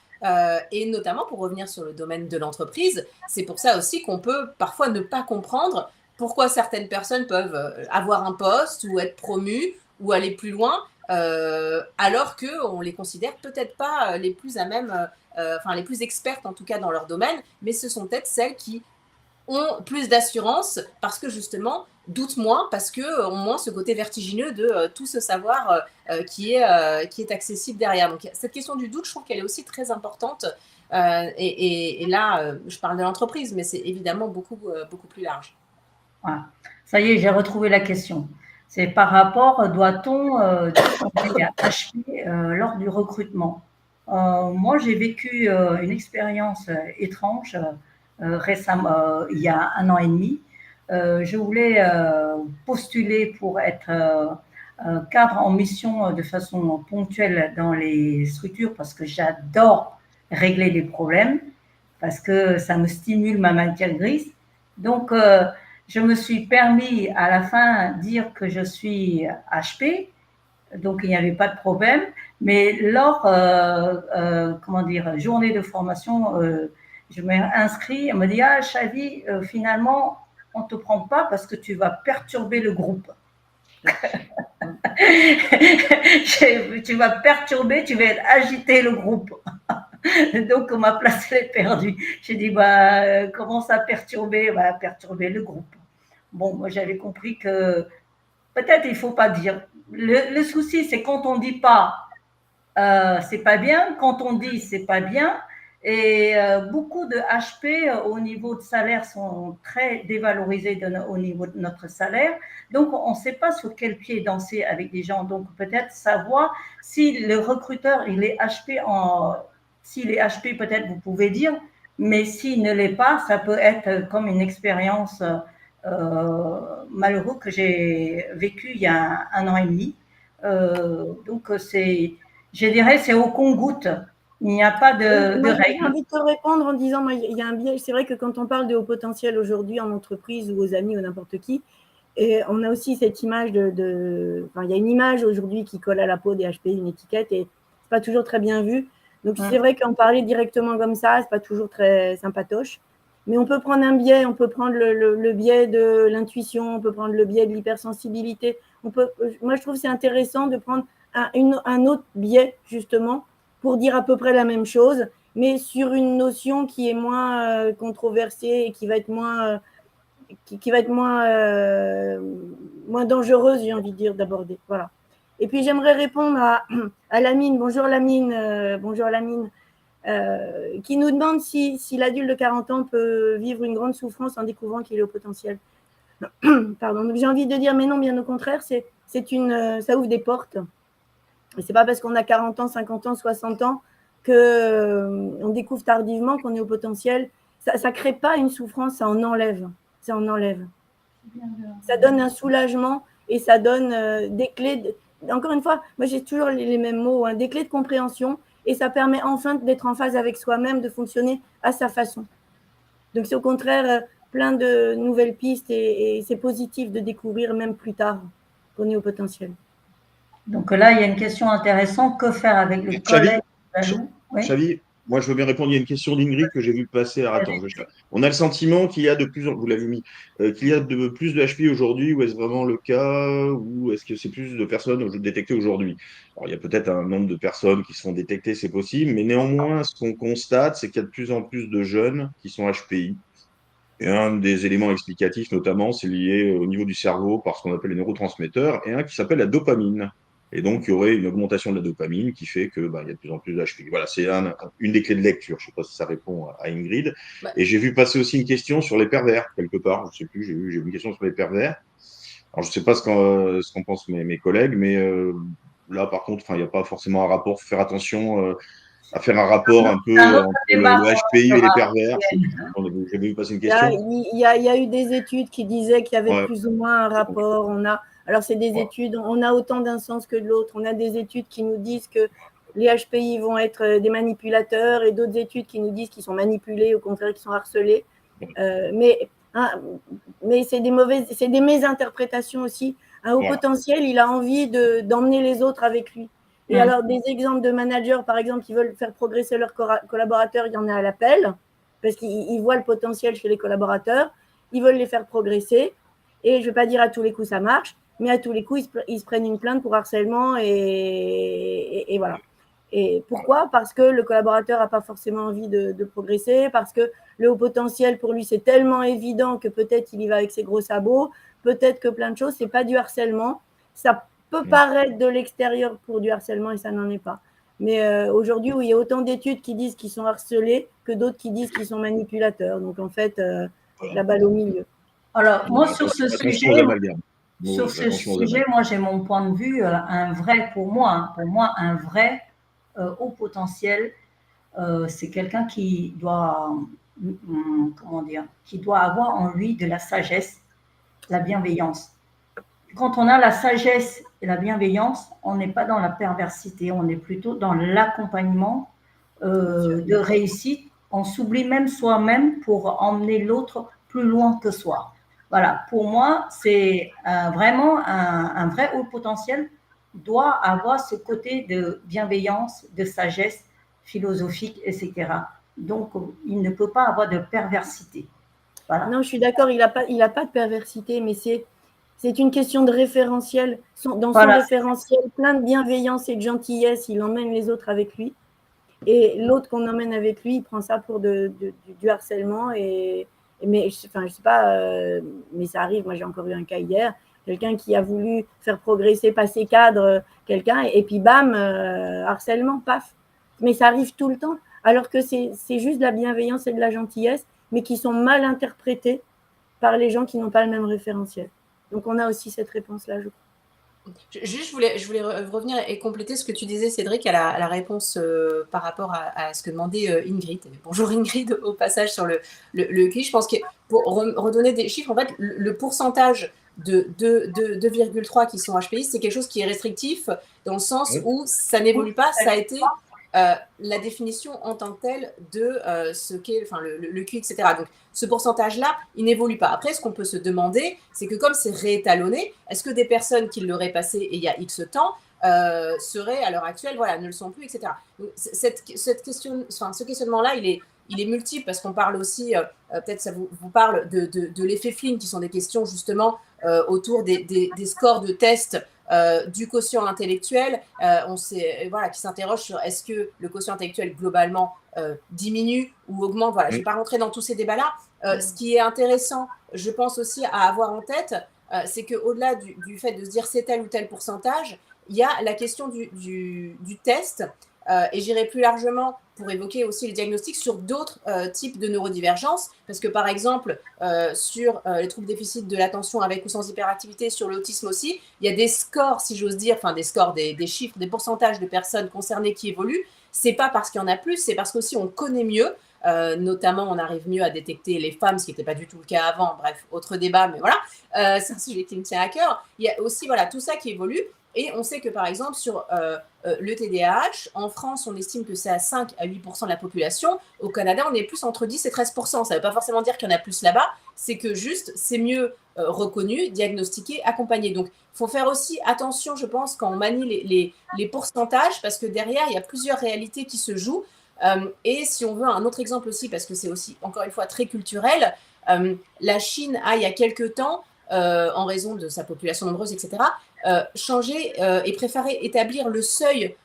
S2: Et notamment pour revenir sur le domaine de l'entreprise, c'est pour ça aussi qu'on peut parfois ne pas comprendre pourquoi certaines personnes peuvent avoir un poste ou être promues ou aller plus loin, alors qu'on les considère peut-être pas les plus à même, les plus expertes en tout cas dans leur domaine, mais ce sont peut-être celles qui ont plus d'assurance parce que justement doutent moins, parce que ont moins ce côté vertigineux de tout ce savoir qui est accessible derrière. Donc cette question du doute, je trouve qu'elle est aussi très importante. Et là, je parle de l'entreprise, mais c'est évidemment beaucoup plus large.
S1: Voilà. Ça y est, j'ai retrouvé la question. C'est par rapport, doit-on demander à HP lors du recrutement? Moi, j'ai vécu une expérience étrange récemment, il y a 1 an et demi. je voulais postuler pour être cadre en mission de façon ponctuelle dans les structures parce que j'adore régler des problèmes, parce que ça me stimule ma matière grise. Donc, je me suis permis à la fin dire que je suis HP, donc il n'y avait pas de problème. Mais lors, comment dire, journée de formation, je m'ai inscrit, on me dit, ah, Chavi, finalement, on ne te prend pas parce que tu vas perturber le groupe. Tu vas perturber, tu vas agiter le groupe. Donc, ma place est perdue. J'ai dit, bah, comment ça perturber? Bah, perturber le groupe. Bon, moi, j'avais compris que peut-être il ne faut pas dire. Le souci, c'est quand on ne dit pas, c'est pas bien. Quand on dit, c'est pas bien. Et beaucoup de HP au niveau de salaire sont très dévalorisés au niveau de notre salaire. Donc, on ne sait pas sur quel pied danser avec des gens. Donc, peut-être savoir si le recruteur, il est HP s'il est HP, peut-être vous pouvez dire, mais s'il ne l'est pas, ça peut être comme une expérience malheureuse que j'ai vécue il y a 1 an et demi. Donc, je dirais, c'est au compte-gouttes. Il n'y a pas de règles.
S3: J'ai envie de te répondre en disant, moi, il y a un biais. C'est vrai que quand on parle de haut potentiel aujourd'hui en entreprise ou aux amis ou n'importe qui, et on a aussi cette image enfin, il y a une image aujourd'hui qui colle à la peau des HP, une étiquette, et c'est pas toujours très bien vu. Donc, c'est vrai qu'en parler directement comme ça, c'est pas toujours très sympatoche. Mais on peut prendre un biais, on peut prendre le biais de l'intuition, on peut prendre le biais de l'hypersensibilité. Moi, je trouve que c'est intéressant de prendre un autre biais, justement, pour dire à peu près la même chose, mais sur une notion qui est moins controversée et qui va être moins moins dangereuse, j'ai envie de dire, d'aborder. Voilà. Et puis, j'aimerais répondre à Lamine. Bonjour Lamine. Bonjour Lamine. Qui nous demande si l'adulte de 40 ans peut vivre une grande souffrance en découvrant qu'il est au potentiel. Pardon. Donc, j'ai envie de dire, mais non, bien au contraire, ça ouvre des portes. Et c'est pas parce qu'on a 40 ans, 50 ans, 60 ans qu'on découvre tardivement qu'on est au potentiel. Ça ne crée pas une souffrance, ça en enlève. Ça en enlève. Ça donne un soulagement et ça donne des clés. Encore une fois, moi j'ai toujours les mêmes mots, des clés de compréhension, et ça permet enfin d'être en phase avec soi-même, de fonctionner à sa façon. Donc c'est au contraire plein de nouvelles pistes et c'est positif de découvrir même plus tard qu'on est au potentiel.
S1: Donc là, il y a une question intéressante. Que faire avec les collègues?
S4: Chavi, moi je veux bien répondre. Il y a une question d'Ingrid que j'ai vu passer. Attends, on a le sentiment qu'il y a de plus en vous l'avez mis, qu'il y a de plus de HPI aujourd'hui, ou est-ce vraiment le cas, ou est-ce que c'est plus de personnes détectées aujourd'hui? Alors, il y a peut-être un nombre de personnes qui se font détecter, c'est possible, mais néanmoins, ce qu'on constate, c'est qu'il y a de plus en plus de jeunes qui sont HPI. Et un des éléments explicatifs, notamment, c'est lié au niveau du cerveau par ce qu'on appelle les neurotransmetteurs, et un qui s'appelle la dopamine. Et donc, il y aurait une augmentation de la dopamine qui fait qu'il y a de plus en plus d'HPI. Voilà, c'est une des clés de lecture. Je ne sais pas si ça répond à Ingrid. Et j'ai vu passer aussi une question sur les pervers, quelque part. Je ne sais plus, j'ai vu une question sur les pervers. Alors, je ne sais pas ce qu'en pensent mes collègues, mais là, par contre, il n'y a pas forcément un rapport. Il faut faire attention à faire un rapport un peu entre le HPI et les pervers. J'ai vu passer une question.
S3: Il y a eu des études qui disaient qu'il y avait plus ou moins un rapport. Alors, c'est des études, on a autant d'un sens que de l'autre. On a des études qui nous disent que les HPI vont être des manipulateurs et d'autres études qui nous disent qu'ils sont manipulés, au contraire, qu'ils sont harcelés. Mais c'est des mésinterprétations aussi. Un haut potentiel, il a envie d'emmener les autres avec lui. Et alors, des exemples de managers, par exemple, qui veulent faire progresser leurs collaborateurs, il y en a à l'appel, parce qu'ils voient le potentiel chez les collaborateurs, ils veulent les faire progresser. Et je ne vais pas dire à tous les coups ça marche, mais à tous les coups, ils se prennent une plainte pour harcèlement et voilà. Et pourquoi? Parce que le collaborateur n'a pas forcément envie de progresser, parce que le haut potentiel, pour lui, c'est tellement évident que peut-être il y va avec ses gros sabots, peut-être que plein de choses, ce n'est pas du harcèlement. Ça peut paraître de l'extérieur pour du harcèlement et ça n'en est pas. Mais aujourd'hui, où il y a autant d'études qui disent qu'ils sont harcelés que d'autres qui disent qu'ils sont manipulateurs. Donc, en fait, la balle au milieu.
S1: Alors, moi, sur ce sujet, moi, j'ai mon point de vue, pour moi, un vrai haut potentiel, c'est quelqu'un qui doit avoir en lui de la sagesse la bienveillance. Quand on a la sagesse et la bienveillance, on n'est pas dans la perversité, on est plutôt dans l'accompagnement de réussite. On s'oublie même soi-même pour emmener l'autre plus loin que soi. Voilà, pour moi, c'est vraiment un vrai haut potentiel doit avoir ce côté de bienveillance, de sagesse philosophique, etc. Donc, il ne peut pas avoir de perversité. Voilà.
S3: Non, je suis d'accord, il a pas de perversité, mais c'est une question de référentiel. Dans son référentiel, plein de bienveillance et de gentillesse, il emmène les autres avec lui. Et l'autre qu'on emmène avec lui, il prend ça pour du harcèlement. Mais je sais pas, mais ça arrive. Moi, j'ai encore eu un cas hier. Quelqu'un qui a voulu faire progresser, passer cadre, quelqu'un, et puis bam, harcèlement, paf. Mais ça arrive tout le temps. Alors que c'est juste de la bienveillance et de la gentillesse, mais qui sont mal interprétées par les gens qui n'ont pas le même référentiel. Donc, on a aussi cette réponse-là, je crois.
S2: Juste, je voulais revenir et compléter ce que tu disais, Cédric, à la réponse par rapport à ce que demandait Ingrid. Bonjour Ingrid, au passage sur le QI. Je pense que pour redonner des chiffres, en fait, le pourcentage de 2,3 qui sont HPI, c'est quelque chose qui est restrictif dans le sens où ça n'évolue pas. Ça a été la définition en tant que telle de ce qu'est le QI, etc. Donc, ce pourcentage-là, il n'évolue pas. Après, ce qu'on peut se demander, c'est que comme c'est réétalonné, est-ce que des personnes qui l'auraient passé il y a X temps seraient à l'heure actuelle, voilà, ne le sont plus, etc. Donc, ce questionnement-là, il est multiple parce qu'on parle aussi, peut-être ça vous parle de l'effet Flynn, qui sont des questions justement autour des scores de tests du quotient intellectuel, qui s'interroge sur est-ce que le quotient intellectuel globalement diminue ou augmente. Voilà, je ne vais pas rentrer dans tous ces débats-là. Ce qui est intéressant, je pense aussi à avoir en tête, c'est qu'au-delà du fait de se dire c'est tel ou tel pourcentage, il y a la question du test. Et j'irai plus largement pour évoquer aussi le diagnostic sur d'autres types de neurodivergences, parce que par exemple, sur les troubles déficit de l'attention avec ou sans hyperactivité, sur l'autisme aussi, il y a des scores, si j'ose dire, enfin des scores, des chiffres, des pourcentages de personnes concernées qui évoluent. C'est pas parce qu'il y en a plus, c'est parce qu'aussi on connaît mieux, notamment on arrive mieux à détecter les femmes, ce qui n'était pas du tout le cas avant, bref, autre débat, mais voilà, c'est un sujet qui me tient à cœur. Il y a aussi tout ça qui évolue. Et on sait que, par exemple, sur le TDAH, en France, on estime que c'est à 5 à 8% de la population. Au Canada, on est plus entre 10 et 13%. Ça ne veut pas forcément dire qu'il y en a plus là-bas. C'est que juste, c'est mieux reconnu, diagnostiqué, accompagné. Donc, il faut faire aussi attention, je pense, quand on manie les pourcentages, parce que derrière, il y a plusieurs réalités qui se jouent. Et si on veut un autre exemple aussi, parce que c'est aussi, encore une fois, très culturel, la Chine a, il y a quelques temps, en raison de sa population nombreuse, etc., changer et préférer établir le seuil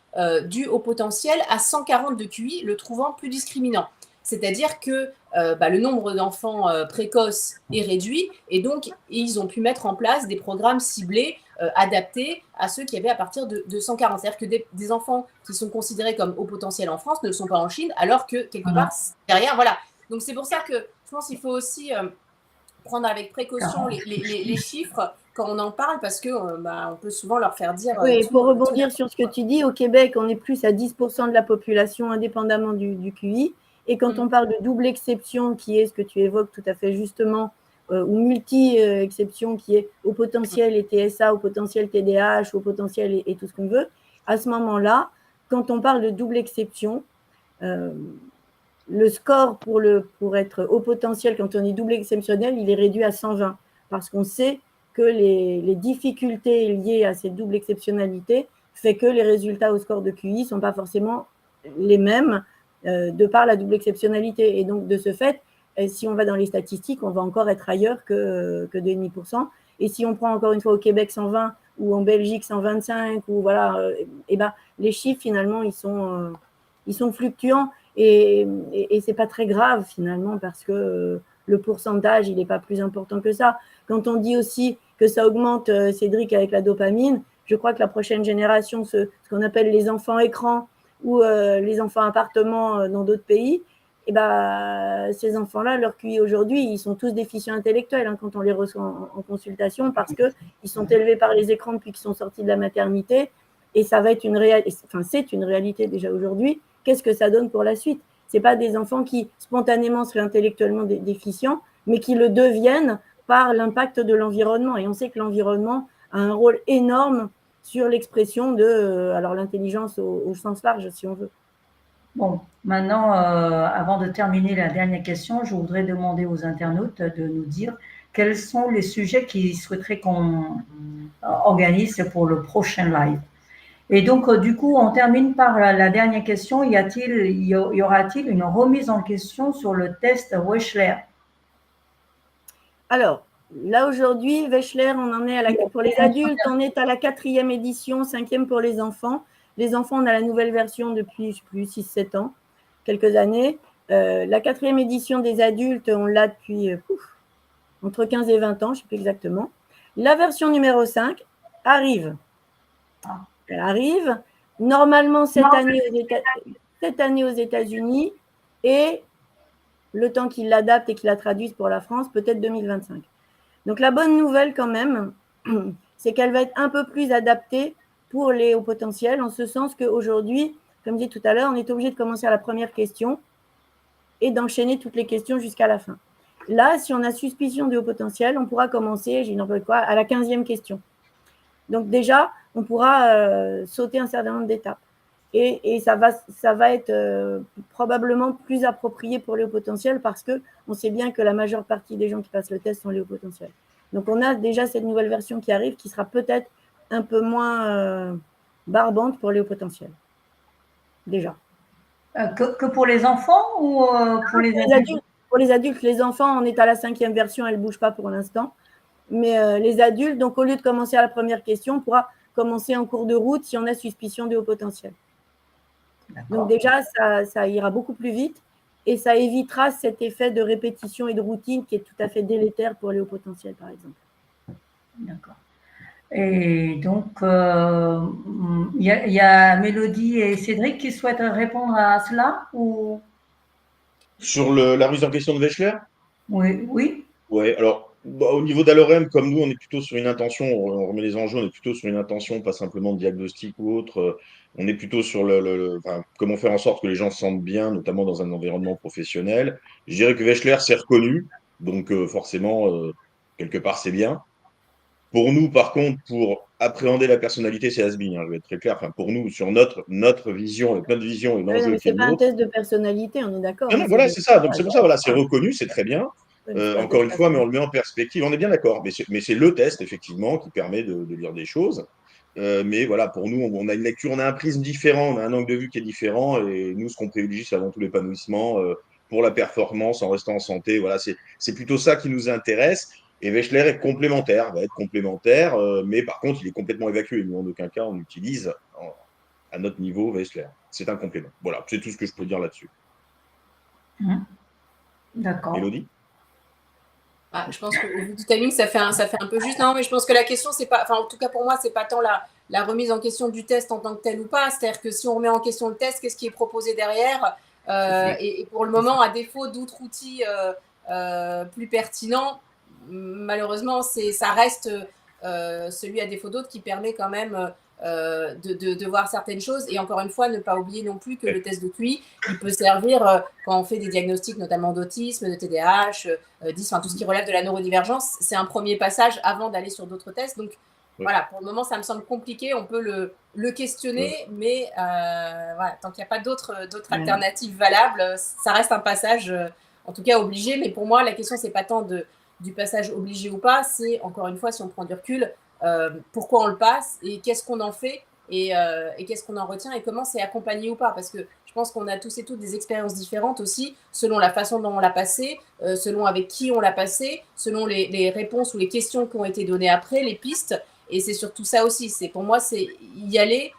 S2: du haut potentiel à 140 de QI, le trouvant plus discriminant. C'est-à-dire que le nombre d'enfants précoces est réduit et donc ils ont pu mettre en place des programmes ciblés adaptés à ceux qui avaient à partir de 140. C'est-à-dire que des enfants qui sont considérés comme haut potentiel en France ne le sont pas en Chine, alors que quelque part derrière, voilà. Donc c'est pour ça que je pense qu'il faut aussi prendre avec précaution les chiffres quand on en parle, parce que on peut souvent leur faire dire...
S3: Oui, pour rebondir sur ce que tu dis, au Québec, on est plus à 10% de la population, indépendamment du QI. Et quand on parle de double exception, qui est ce que tu évoques tout à fait justement, ou multi-exception, qui est au potentiel et TSA, au potentiel TDAH, au potentiel et tout ce qu'on veut, à ce moment-là, quand on parle de double exception, le score pour être au potentiel, quand on est double exceptionnel, il est réduit à 120, parce qu'on sait que les difficultés liées à cette double exceptionnalité fait que les résultats au score de QI ne sont pas forcément les mêmes de par la double exceptionnalité. Et donc, de ce fait, si on va dans les statistiques, on va encore être ailleurs que 2,5%. Et si on prend encore une fois au Québec 120 ou en Belgique 125, ou voilà, les chiffres, finalement, ils sont fluctuants. Et ce n'est pas très grave, finalement, parce que le pourcentage, il n'est pas plus important que ça. Quand on dit aussi que ça augmente, Cédric, avec la dopamine, je crois que la prochaine génération, ce qu'on appelle les enfants écrans ou les enfants appartements dans d'autres pays, ces enfants-là, leur QI aujourd'hui, ils sont tous déficients intellectuels quand on les reçoit en consultation, parce qu'ils sont élevés par les écrans depuis qu'ils sont sortis de la maternité, et ça va être c'est une réalité déjà aujourd'hui. Qu'est-ce que ça donne pour la suite? Ce n'est pas des enfants qui spontanément seraient intellectuellement déficients, mais qui le deviennent par l'impact de l'environnement. Et on sait que l'environnement a un rôle énorme sur l'expression de l'intelligence au sens large, si on veut.
S1: Bon, maintenant, avant de terminer la dernière question, je voudrais demander aux internautes de nous dire quels sont les sujets qu'ils souhaiteraient qu'on organise pour le prochain live. Et donc, du coup, on termine par la dernière question. Y aura-t-il une remise en question sur le test Wechsler?
S3: Alors, là aujourd'hui, Wechsler, on en est pour les adultes, on est à la 4e édition, 5e pour les enfants. Les enfants, on a la nouvelle version depuis, je ne sais plus, 6-7 ans, quelques années. La 4e édition des adultes, on l'a depuis entre 15 et 20 ans, je ne sais plus exactement. La version numéro 5 arrive. Elle arrive normalement cette année aux États-Unis et le temps qu'ils l'adaptent et qu'ils la traduisent pour la France, peut-être 2025. Donc la bonne nouvelle quand même, c'est qu'elle va être un peu plus adaptée pour les hauts potentiels, en ce sens qu'aujourd'hui, comme je disais tout à l'heure, on est obligé de commencer à la première question et d'enchaîner toutes les questions jusqu'à la fin. Là, si on a suspicion de haut potentiel, on pourra commencer, j'ai n'importe quoi, à la 15e question. Donc déjà, on pourra sauter un certain nombre d'étapes. Et ça va être probablement plus approprié pour les hauts potentiels parce qu'on sait bien que la majeure partie des gens qui passent le test sont les hauts potentiels. Donc on a déjà cette nouvelle version qui arrive qui sera peut-être un peu moins barbante pour les hauts potentiels. Déjà.
S1: Que pour les enfants ou pour les adultes?
S3: Pour les adultes, les enfants, on est à la 5e version, elle ne bouge pas pour l'instant. Mais les adultes, donc au lieu de commencer à la première question, on pourra commencer en cours de route si on a suspicion de haut potentiel. Donc déjà, ça ira beaucoup plus vite et ça évitera cet effet de répétition et de routine qui est tout à fait délétère pour les hauts potentiels, par exemple.
S1: D'accord. Et donc, il y a Mélodie et Cédric qui souhaitent répondre à cela ou...
S4: Sur la remise en question de Wechsler?
S1: Oui, oui.
S4: Ouais, alors, au niveau d'Alorem, comme nous, on est plutôt sur une intention, on remet les enjeux, on est plutôt sur une intention, pas simplement de diagnostic ou autre. On est plutôt sur comment faire en sorte que les gens se sentent bien, notamment dans un environnement professionnel. Je dirais que Wechsler s'est reconnu, donc forcément, quelque part, c'est bien. Pour nous, par contre, pour appréhender la personnalité, c'est has-been, hein, je vais être très clair. Enfin, pour nous, sur notre vision, avec notre vision et l'enjeu
S3: mais
S4: qui est
S3: c'est
S4: le
S3: pas un
S4: nôtre.
S3: test de personnalité, on est d'accord.
S4: Non, non, voilà, c'est ça. Donc, c'est pour ça, voilà, c'est reconnu, c'est très bien. Encore une fois, mais on le met en perspective. On est bien d'accord, mais c'est le test, effectivement, qui permet de lire des choses. Mais voilà, pour nous, on a une lecture, on a un prisme différent, on a un angle de vue qui est différent. Et nous, ce qu'on privilégie, c'est avant tout l'épanouissement pour la performance en restant en santé. Voilà, c'est plutôt ça qui nous intéresse. Et Wechsler est complémentaire, va être complémentaire, mais par contre, il est complètement évacué. Nous, en aucun cas, on utilise à notre niveau Wechsler. C'est un complément. Voilà, c'est tout ce que je peux dire là-dessus.
S1: D'accord.
S4: Mélodie?
S2: Je pense qu'au vu du timing, ça fait un peu juste. Non, mais je pense que la question, c'est pas, enfin, en tout cas pour moi, c'est pas tant la remise en question du test en tant que tel ou pas. C'est-à-dire que si on remet en question le test, qu'est-ce qui est proposé derrière et pour le moment, à défaut d'autres outils plus pertinents, malheureusement, ça reste celui à défaut d'autres qui permet quand même de voir certaines choses. Et encore une fois, ne pas oublier non plus que le test de QI, il peut servir quand on fait des diagnostics, notamment d'autisme, de TDAH, 10, enfin tout ce qui relève de la neurodivergence. C'est un premier passage avant d'aller sur d'autres tests. Donc voilà, pour le moment, ça me semble compliqué. On peut le questionner, mais voilà, tant qu'il n'y a pas d'autres alternatives valables, ça reste un passage, en tout cas obligé. Mais pour moi, la question, c'est pas tant du passage obligé ou pas, c'est encore une fois, si on prend du recul, pourquoi on le passe et qu'est-ce qu'on en fait et qu'est-ce qu'on en retient et comment c'est accompagné ou pas, parce que je pense qu'on a tous et toutes des expériences différentes aussi selon la façon dont on l'a passé, selon avec qui on l'a passé, selon les réponses ou les questions qui ont été données après, les pistes, et c'est surtout ça aussi, pour moi c'est y aller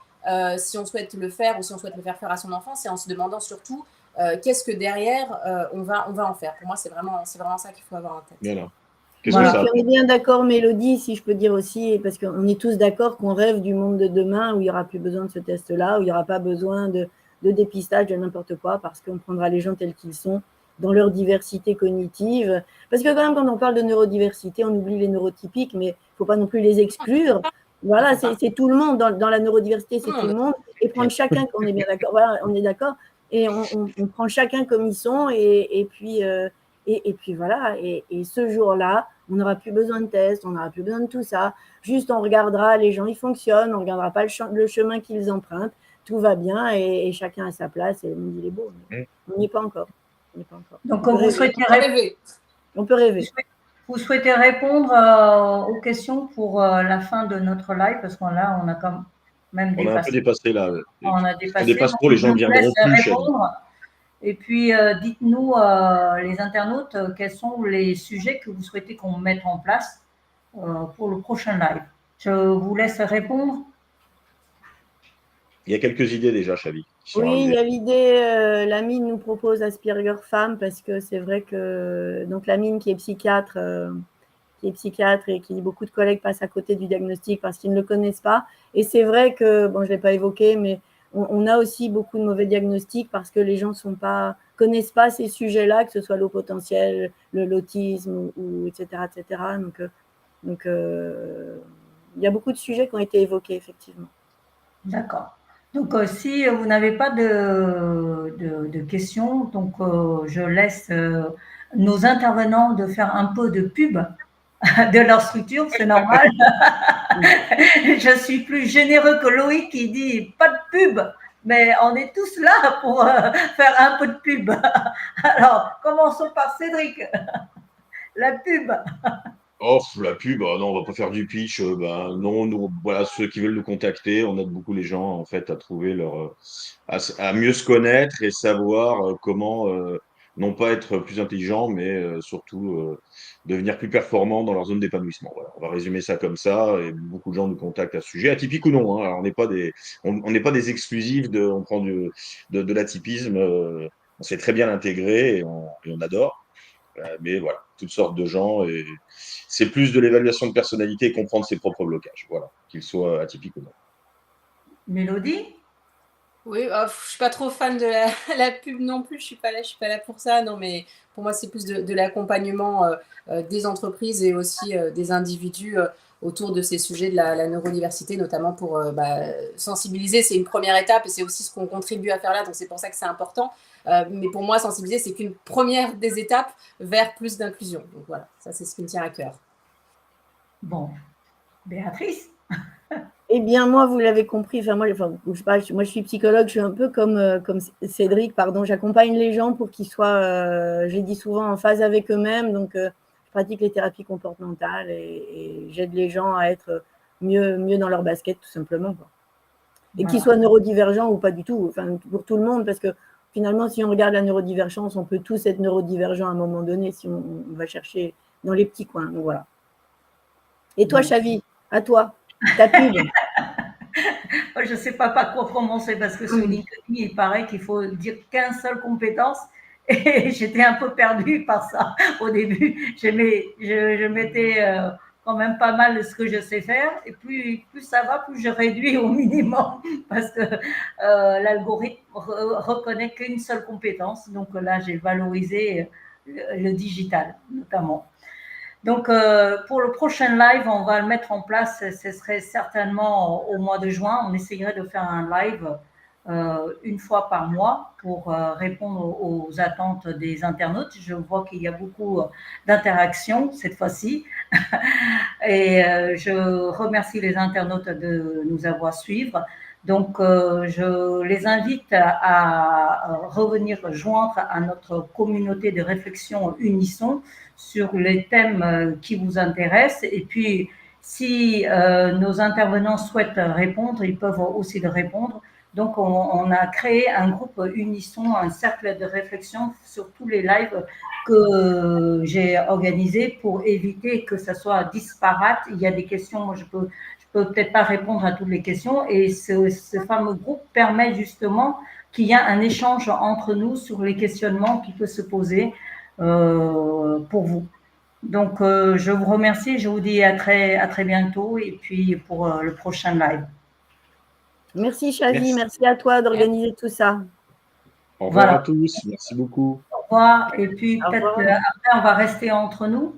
S2: si on souhaite le faire ou si on souhaite le faire à son enfant, c'est en se demandant surtout qu'est-ce que derrière on va en faire. Pour moi c'est vraiment ça qu'il faut avoir en tête.
S4: Voilà.
S3: Voilà. On est bien d'accord, Mélodie, si je peux dire aussi, parce qu'on est tous d'accord qu'on rêve du monde de demain où il n'y aura plus besoin de ce test-là, où il n'y aura pas besoin de dépistage de n'importe quoi, parce qu'on prendra les gens tels qu'ils sont, dans leur diversité cognitive. Parce que quand même, quand on parle de neurodiversité, on oublie les neurotypiques, mais il ne faut pas non plus les exclure. Voilà, c'est tout le monde. Dans la neurodiversité, c'est tout le monde. Et prendre chacun, on est bien d'accord, voilà, on est d'accord, et on prend chacun comme ils sont, et puis Et puis voilà, et ce jour-là, on n'aura plus besoin de tests, on n'aura plus besoin de tout ça. Juste, on regardera, les gens, ils fonctionnent, on ne regardera pas le chemin qu'ils empruntent, tout va bien et chacun à sa place et le monde, il est beau. On n'y est pas encore.
S1: Donc, vous souhaitez rêver.
S3: On peut rêver.
S1: Vous souhaitez répondre aux questions pour la fin de notre live, parce qu'on là, on a quand même dépassé.
S4: On a un peu dépassé là.
S1: On a dépassé.
S4: On dépasse trop, les gens ne viendront plus.
S1: Répondre. Et puis, dites-nous, les internautes, quels sont les sujets que vous souhaitez qu'on mette en place pour le prochain live. Je vous laisse répondre.
S4: Il y a quelques idées déjà, Chavi.
S3: Oui, il y a l'idée, la mine nous propose Asperger femme, parce que c'est vrai que donc la mine qui est psychiatre et qui beaucoup de collègues passent à côté du diagnostic parce qu'ils ne le connaissent pas. Et c'est vrai que, bon, je ne l'ai pas évoqué, mais on a aussi beaucoup de mauvais diagnostics parce que les gens connaissent pas ces sujets-là, que ce soit l'eau potentielle, l'autisme, ou etc., etc. Donc, il y a beaucoup de sujets qui ont été évoqués, effectivement.
S1: D'accord. Donc, si vous n'avez pas de questions, donc je laisse nos intervenants de faire un peu de pub de leur structure, c'est normal. Je suis plus généreux que Loïc qui dit pas de pub, mais on est tous là pour faire un peu de pub. Alors, commençons par Cédric. La pub.
S4: Oh, la pub, non, on va pas faire du pitch. Non, nous, voilà, ceux qui veulent nous contacter, on aide beaucoup les gens en fait à trouver à mieux se connaître et savoir comment non pas être plus intelligent, mais surtout devenir plus performant dans leur zone d'épanouissement. Voilà, on va résumer ça comme ça. Et beaucoup de gens nous contactent à ce sujet, atypique ou non. Hein. Alors, on n'est pas des exclusifs on prend de l'atypisme. On sait très bien l'intégrer et on adore. Mais voilà, toutes sortes de gens. Et c'est plus de l'évaluation de personnalité et comprendre ses propres blocages, voilà, qu'ils soient atypiques ou non.
S1: Mélodie?
S2: Oui, je suis pas trop fan de la pub non plus. Je suis pas là pour ça. Non, mais pour moi, c'est plus de l'accompagnement des entreprises et aussi des individus autour de ces sujets de la neurodiversité, notamment pour sensibiliser. C'est une première étape et c'est aussi ce qu'on contribue à faire là. Donc, c'est pour ça que c'est important. Mais pour moi, sensibiliser, c'est qu'une première des étapes vers plus d'inclusion. Donc, voilà, ça, c'est ce qui me tient à cœur.
S1: Bon. Béatrice?
S3: Eh bien, moi, vous l'avez compris, moi, je suis psychologue, je suis un peu comme Cédric, pardon, j'accompagne les gens pour qu'ils soient, je dis souvent, en phase avec eux-mêmes. Donc, je pratique les thérapies comportementales et j'aide les gens à être mieux dans leur basket, tout simplement. Quoi. Et qu'ils soient neurodivergents ou pas du tout, enfin, pour tout le monde, parce que finalement, si on regarde la neurodivergence, on peut tous être neurodivergents à un moment donné si on va chercher dans les petits coins. Donc, voilà. Et toi, Chavi, à toi. Ta pub.
S1: Je ne sais pas par quoi commencer parce que sur LinkedIn, il paraît qu'il faut dire qu'une seule compétence et j'étais un peu perdue par ça au début. Je mettais quand même pas mal de ce que je sais faire et plus ça va, plus je réduis au minimum parce que l'algorithme reconnaît qu'une seule compétence. Donc là, j'ai valorisé le digital notamment. Donc, pour le prochain live, on va le mettre en place. Ce serait certainement au mois de juin. On essayerait de faire un live une fois par mois pour répondre aux attentes des internautes. Je vois qu'il y a beaucoup d'interactions cette fois-ci. Et je remercie les internautes de nous avoir suivis. Donc, je les invite à revenir joindre à notre communauté de réflexion Unisson sur les thèmes qui vous intéressent. Et puis, si nos intervenants souhaitent répondre, ils peuvent aussi le répondre. Donc, on a créé un groupe Unisson, un cercle de réflexion sur tous les lives que j'ai organisés pour éviter que ça soit disparate. Il y a des questions, moi, je peux peut-être pas répondre à toutes les questions. Et ce fameux groupe permet justement qu'il y a un échange entre nous sur les questionnements qui peuvent se poser pour vous. Donc, je vous remercie. Je vous dis à très bientôt et puis pour le prochain live.
S3: Merci, Chavi. Merci à toi d'organiser tout ça.
S4: Au revoir à tous. Merci beaucoup.
S1: Au revoir. Et puis, peut-être après, on va rester entre nous.